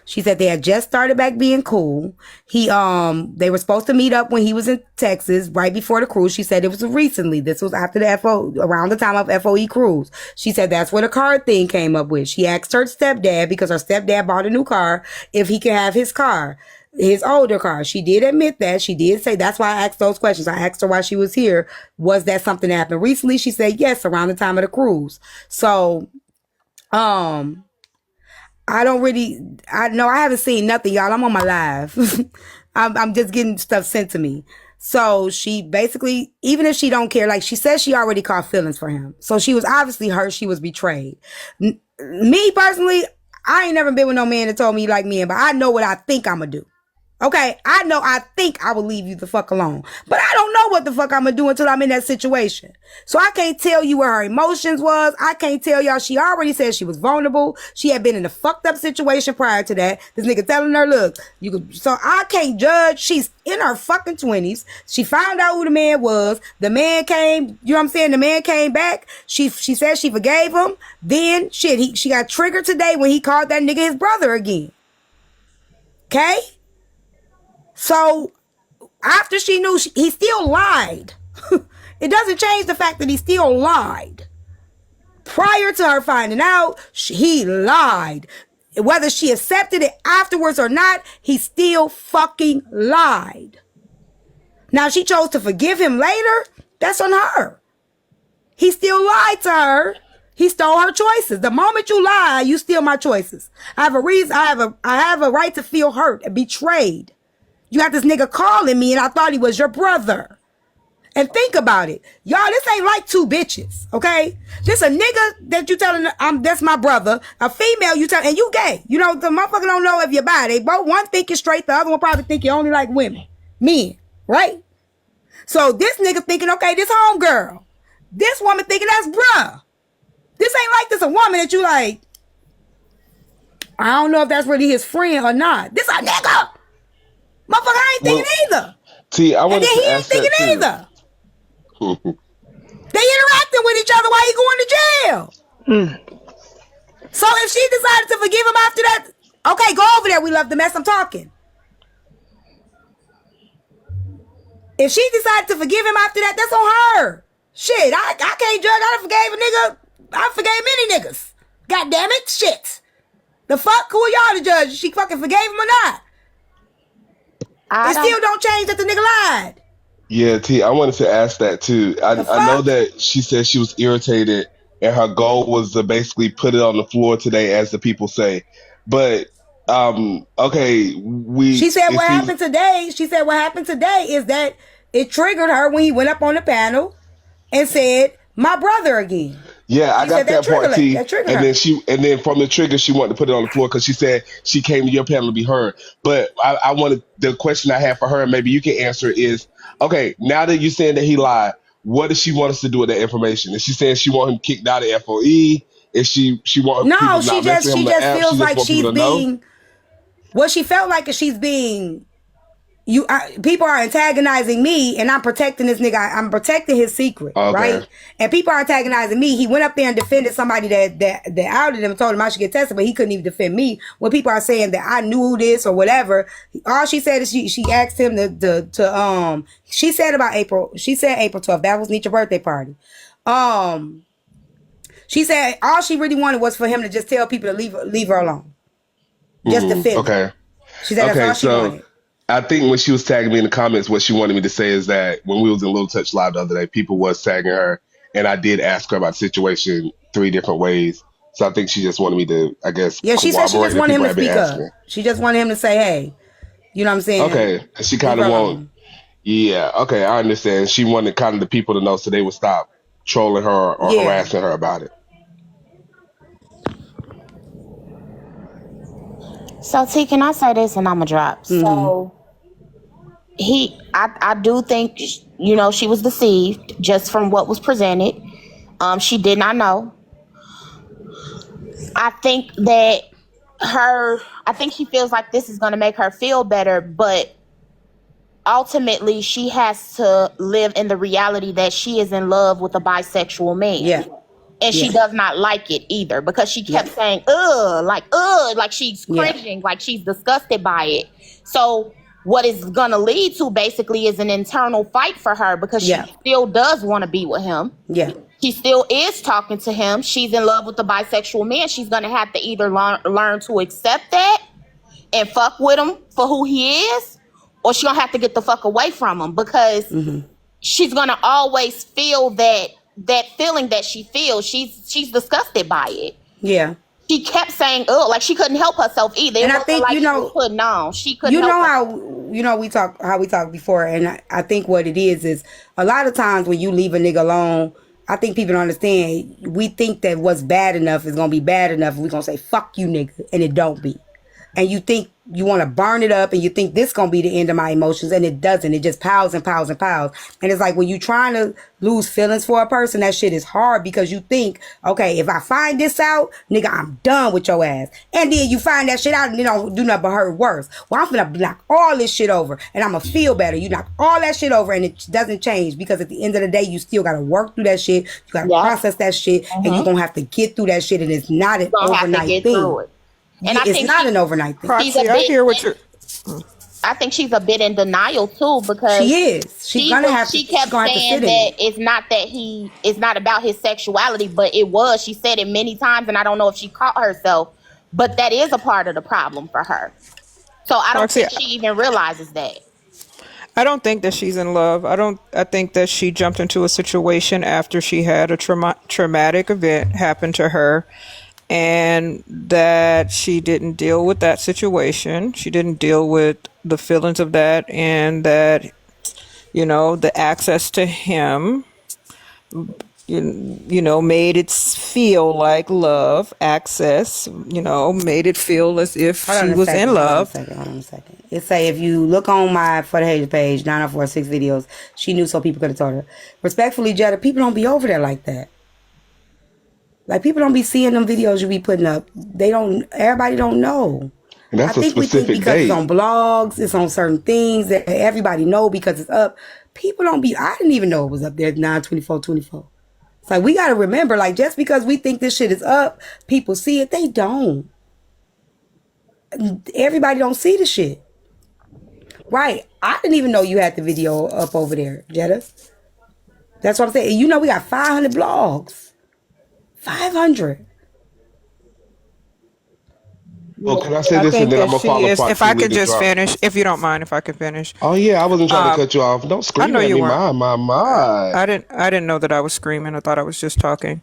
She said they had just started back being cool. They were supposed to meet up when he was in Texas right before the cruise. She said it was recently. This was after around the time of FOE cruise. She said that's where the car thing came up with. She asked her stepdad, because her stepdad bought a new car, if he could have his car. His older car. She did admit that. She did say, that's why I asked those questions. I asked her why she was here. Was that something that happened recently? She said yes, around the time of the cruise. So, I haven't seen nothing, y'all. I'm on my live. I'm just getting stuff sent to me. So she basically, even if she don't care, like she says she already caught feelings for him. So she was obviously hurt. She was betrayed. Me personally, I ain't never been with no man that told me he like me, but I know what I think I'm gonna do. Okay, I think I will leave you the fuck alone. But I don't know what the fuck I'm gonna do until I'm in that situation. So I can't tell you where her emotions was. I can't tell y'all. She already said she was vulnerable. She had been in a fucked up situation prior to that. This nigga telling her, look, so I can't judge. She's in her fucking 20s. She found out who the man was. The man came, you know what I'm saying? The man came back. She said she forgave him. Then she got triggered today when he called that nigga his brother again. Okay? So, after she knew, he still lied. It doesn't change the fact that he still lied. Prior to her finding out, he lied. Whether she accepted it afterwards or not, he still fucking lied. Now, she chose to forgive him later. That's on her. He still lied to her. He stole her choices. The moment you lie, you steal my choices. I have a reason. I have a right to feel hurt and betrayed. You got this nigga calling me and I thought he was your brother. And think about it. Y'all, this ain't like two bitches, okay? This a nigga that you telling, that's my brother. A female you telling, and you gay. The motherfucker don't know if you're bi. They both, one think you're straight, the other one probably think you only like women. Men, right? So this nigga thinking, okay, this homegirl. This woman thinking that's bruh. This ain't like this a woman that you like, I don't know if that's really his friend or not. This a nigga. Motherfucker, I ain't thinking either. I wanted and then to he ain't ask thinking that either. They interacting with each other while he going to jail. So if she decided to forgive him after that, okay, go over there. We love the mess. I'm talking. If she decided to forgive him after that, that's on her. Shit, I can't judge. I done forgave a nigga. I forgave many niggas. God damn it, shit. The fuck? Who are y'all to judge? She fucking forgave him or not? It still don't change that the nigga lied. Yeah, T, I wanted to ask that too. I know that she said she was irritated and her goal was to basically put it on the floor today, as the people say. But okay, She said what happened today. She said what happened today is that it triggered her when he went up on the panel and said, "My brother" again. Yeah, I got that part, T. That triggered And her. then from the trigger, she wanted to put it on the floor because she said she came to your panel to be heard. But I wanted, the question I have for her, and maybe you can answer, is okay. Now that you're saying that he lied, what does she want us to do with that information? Is she saying she want him kicked out of FOE? Is she want people not messing him the app? Feels She just like want she's people to know? being. What she felt like is she's being. People are antagonizing me, and I'm protecting this nigga. I'm protecting his secret, right? And people are antagonizing me. He went up there and defended somebody that outed him and told him I should get tested, but he couldn't even defend me. When people are saying that I knew this or whatever, all she said is she asked him to she said about April. She said April 12th. That was Nietzsche's birthday party. She said all she really wanted was for him to just tell people to leave her alone, just defend her. She said that's all she wanted. I think when she was tagging me in the comments, what she wanted me to say is that when we was in Little Touch Live the other day, people was tagging her, and I did ask her about the situation 3 different ways. So I think she just wanted me to, I guess, yeah. She said she just wanted him to speak up. She just wanted him to say, "Hey," you know what I'm saying? Okay, she kind of wanted. Yeah, okay, I understand. She wanted kind of the people to know so they would stop trolling her or harassing her about it. So T, can I say this and I'ma drop? So I do think, you know, she was deceived just from what was presented. She did not know. I think she feels like this is going to make her feel better, but ultimately she has to live in the reality that she is in love with a bisexual man. Yeah. And she does not like it either, because she kept saying, like she's cringing, like she's disgusted by it. So what it's going to lead to basically is an internal fight for her, because she still does want to be with him. Yeah. She still is talking to him. She's in love with the bisexual man. She's going to have to either learn to accept that and fuck with him for who he is, or she's going to have to get the fuck away from him, because she's going to always feel that feeling that she feels. She's disgusted by it. Yeah. She kept saying, "Oh," like she couldn't help herself either. And I think, like, you know, putting on. She couldn't. You know help how we talked before, and I think what it is a lot of times when you leave a nigga alone, I think people don't understand. We think that what's bad enough is gonna be bad enough. We're gonna say "fuck you, nigga," and it don't be. And you think you want to burn it up, and you think this gonna be the end of my emotions, and it doesn't. It just piles and piles and piles. And it's like when you trying to lose feelings for a person, that shit is hard, because you think, okay, if I find this out, nigga, I'm done with your ass. And then you find that shit out, and you don't do nothing but hurt worse. Well, I'm gonna knock all this shit over, and I'm gonna feel better. You knock all that shit over, and it doesn't change, because at the end of the day, you still gotta work through that shit. You gotta process that shit, and you're gonna have to get through that shit, and it's not an overnight thing. And I think not an overnight thing. I hear what you're. I think she's a bit in denial too, because she is. She kept saying that it's not about his sexuality, but it was. She said it many times, and I don't know if she caught herself, but that is a part of the problem for her. So I don't think she even realizes that. I don't think that she's in love. I think that she jumped into a situation after she had a traumatic event happen to her, and that she didn't deal with that situation. She didn't deal with the feelings of that, and that, you know, the access to him, you know, made it feel like love. Access, you know, made it feel as if she was in love. Hold on a second. It say, if you look on my For the Haters page, 9046 videos, she knew so people could have told her. Respectfully, Jetta, people don't be over there like that. Like, people don't be seeing them videos you be putting up. Everybody don't know. And that's I think we think because it's on blogs, it's on certain things that everybody know because it's up. People don't be, I didn't even know it was up there, 9/24/24. It's like, we got to remember, like, just because we think this shit is up, people see it, they don't. Everybody don't see the shit. Right. I didn't even know you had the video up over there, Jetta. That's what I'm saying. You know, we got 500 blogs. 500. Well, can I say this, and then I'm gonna follow up? If I could just finish, if you don't mind, if I could finish. Oh yeah, I wasn't trying to cut you off. Don't scream at me, my. I didn't know that I was screaming. I thought I was just talking.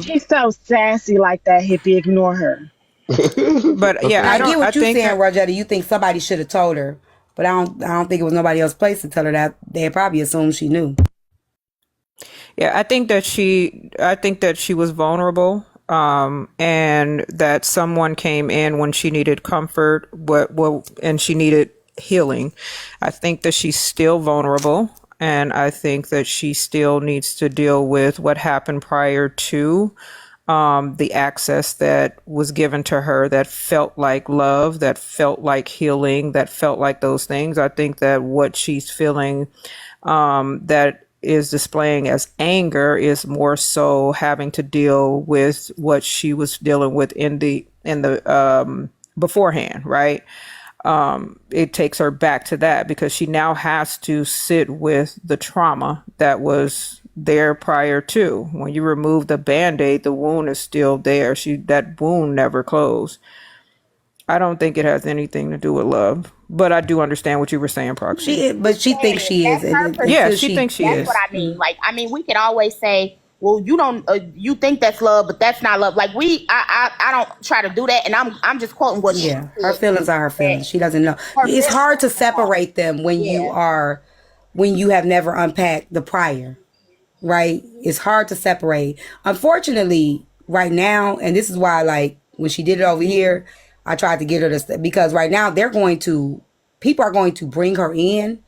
She's so sassy like that. Hippie, ignore her. But yeah, I get what you're saying, Rajetta. You think somebody should have told her, But I don't think it was nobody else's place to tell her that. They probably assumed she knew. Yeah, I think that she was vulnerable, and that someone came in when she needed comfort, and she needed healing. I think that she's still vulnerable, and I think that she still needs to deal with what happened prior to the access that was given to her that felt like love, that felt like healing, that felt like those things. I think that what she's feeling, that is displaying as anger, is more so having to deal with what she was dealing with in the beforehand, right? It takes her back to that because she now has to sit with the trauma that was there prior to. When you remove the Band-Aid, the wound is still there. That wound never closed. I don't think it has anything to do with love, but I do understand what you were saying, Proxy. She thinks she is. Yeah, she thinks she is. That's what I mean. Like, I mean, we could always say, well, you don't, you think that's love, but that's not love. Like I don't try to do that, and I'm just quoting what. Yeah, her feelings are her feelings. She doesn't know. It's hard to separate them when you have never unpacked the prior, right? It's hard to separate. Unfortunately, right now, and this is why, like, when she did it over here, I tried to get her to, because right now people are going to bring her in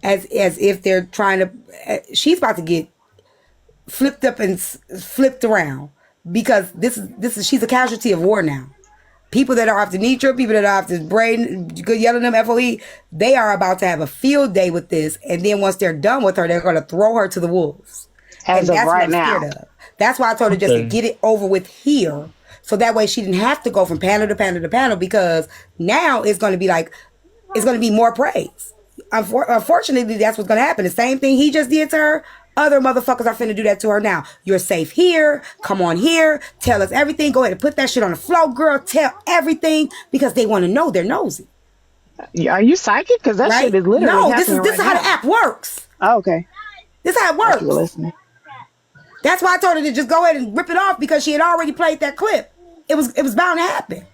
as if they're trying to, she's about to get flipped up and flipped around because she's a casualty of war now. People that are after Nitra, people that are after Braden, yelling them FOE, they are about to have a field day with this, and then once they're done with her, they're going to throw her to the wolves. As of right now. That's why I told her just to get it over with here. So that way she didn't have to go from panel to panel to panel, because now it's going to be more praise. Unfortunately, that's what's going to happen. The same thing he just did to her, other motherfuckers are finna do that to her now. You're safe here. Come on here. Tell us everything. Go ahead and put that shit on the floor, girl. Tell everything, because they want to know. They're nosy. Are you psychic? Because that shit is literally happening. No, this is how the app works. Oh, okay. This is how it works. Listening. That's why I told her to just go ahead and rip it off, because she had already played that clip. It was bound to happen.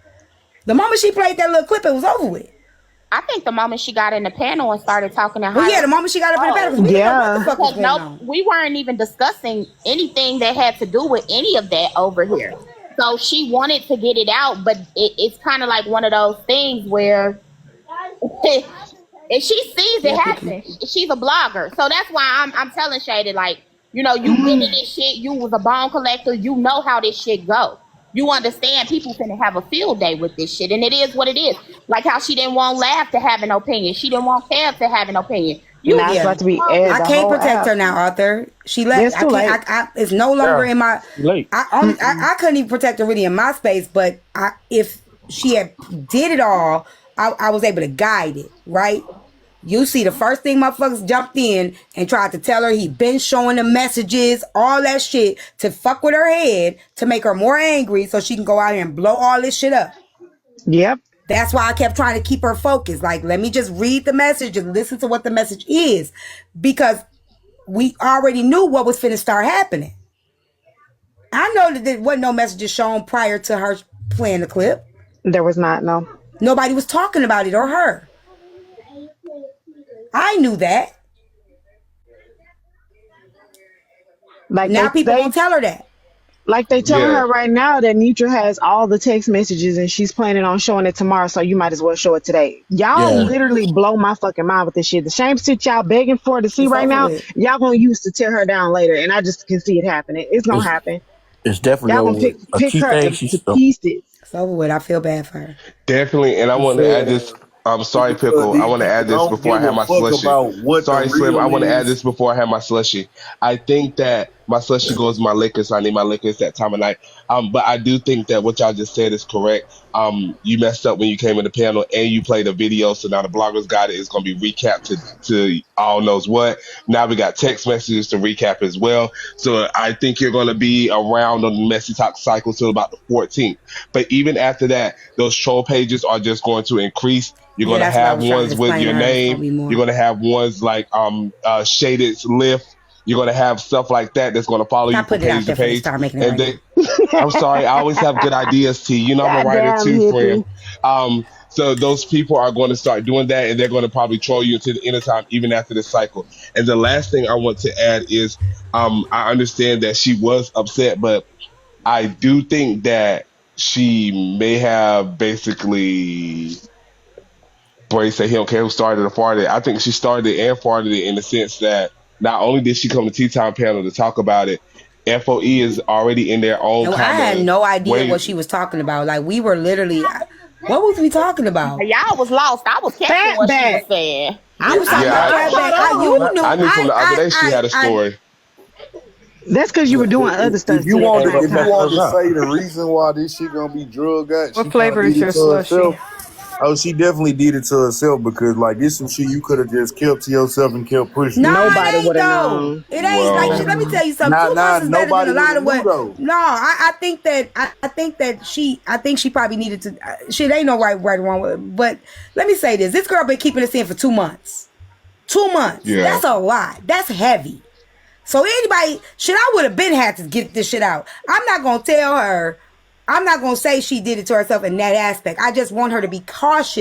The moment she played that little clip, it was over with. I think the moment she got in the panel and started talking to her. Well, yeah, the moment she got up in the panel, we didn't know what the fuck was going on. We weren't even discussing anything that had to do with any of that over here. So she wanted to get it out, but it's kind of like one of those things where if she sees it happen, she's a blogger. So that's why I'm telling Shady, like, you know, you been in this shit. You was a bone collector. You know how this shit go. You understand people finna have a field day with this shit, and it is what it is. Like how she didn't want Laugh to have an opinion. She didn't want Kev to have an opinion. About to be aired. I can't protect her now, Arthur. She left. It's no longer in my. I couldn't even protect her really in my space, but if she had did it all, I was able to guide it, right? You see, the first thing motherfuckers jumped in and tried to tell her he been showing the messages, all that shit, to fuck with her head, to make her more angry so she can go out here and blow all this shit up. Yep. That's why I kept trying to keep her focused. Like, let me just read the message and listen to what the message is. Because we already knew what was finna start happening. I know that there wasn't no messages shown prior to her playing the clip. There was not, no. Nobody was talking about it or her. I knew that. Like now people won't tell her that. Like they telling her right now that Nitra has all the text messages and she's planning on showing it tomorrow, so you might as well show it today. Y'all literally blow my fucking mind with this shit. The same shit y'all begging for to see right now, y'all gonna use to tear her down later, and I just can see it happening. It's gonna happen. It's definitely y'all gonna pick her to pieces. It's over with. I feel bad for her. Definitely, and I want to add this. I'm sorry, Pickle. I want to add this before I have my slushy. Sorry, Slim. I want to add this before I have my slushy. I think that my slushy goes to my liquor, so I need my liquors that time of night. But I do think that what y'all just said is correct. You messed up when you came in the panel and you played a video, so now the bloggers got it. It's going to be recapped to all knows what. Now we got text messages to recap as well. So I think you're going to be around on the Messy Talk cycle till about the 14th. But even after that, those troll pages are just going to increase. You're going to have ones with your name. You're going to have ones like Shaded's Lift. You're going to have stuff like that that's going to follow you from page to page. And I'm sorry. I always have good ideas, T. You know I'm a writer Goddamn too, friend. hippie. So those people are going to start doing that, and they're going to probably troll you until the end of time, even after this cycle. And the last thing I want to add is, I understand that she was upset, but I do think that she may have basically. Bray said he don't care who started or farted. I think she started it and farted it in the sense that not only did she come to Tea Time panel to talk about it, FOE is already in their own comments. I had no idea what she was talking about. Like, we were literally, what was we talking about? Y'all was lost. I was catching what she was saying. I was talking about I knew from the other day she had a story. That's because you were doing other stuff. If you wanted to say the reason why this shit gonna be drug out, what flavor is your slushy? Oh, she definitely did it to herself because, like, this some shit you could have just kept to yourself and kept pushing. Nobody would have known. It ain't like shit. Let me tell you something. 2 months is better than a lot of what. No, I think that she probably needed to. Shit ain't no right or wrong. But let me say this: this girl been keeping this in for 2 months. 2 months. Yeah. That's a lot. That's heavy. So anybody, shit, I would have been had to get this shit out. I'm not gonna tell her. I'm not going to say she did it to herself in that aspect. I just want her to be cautious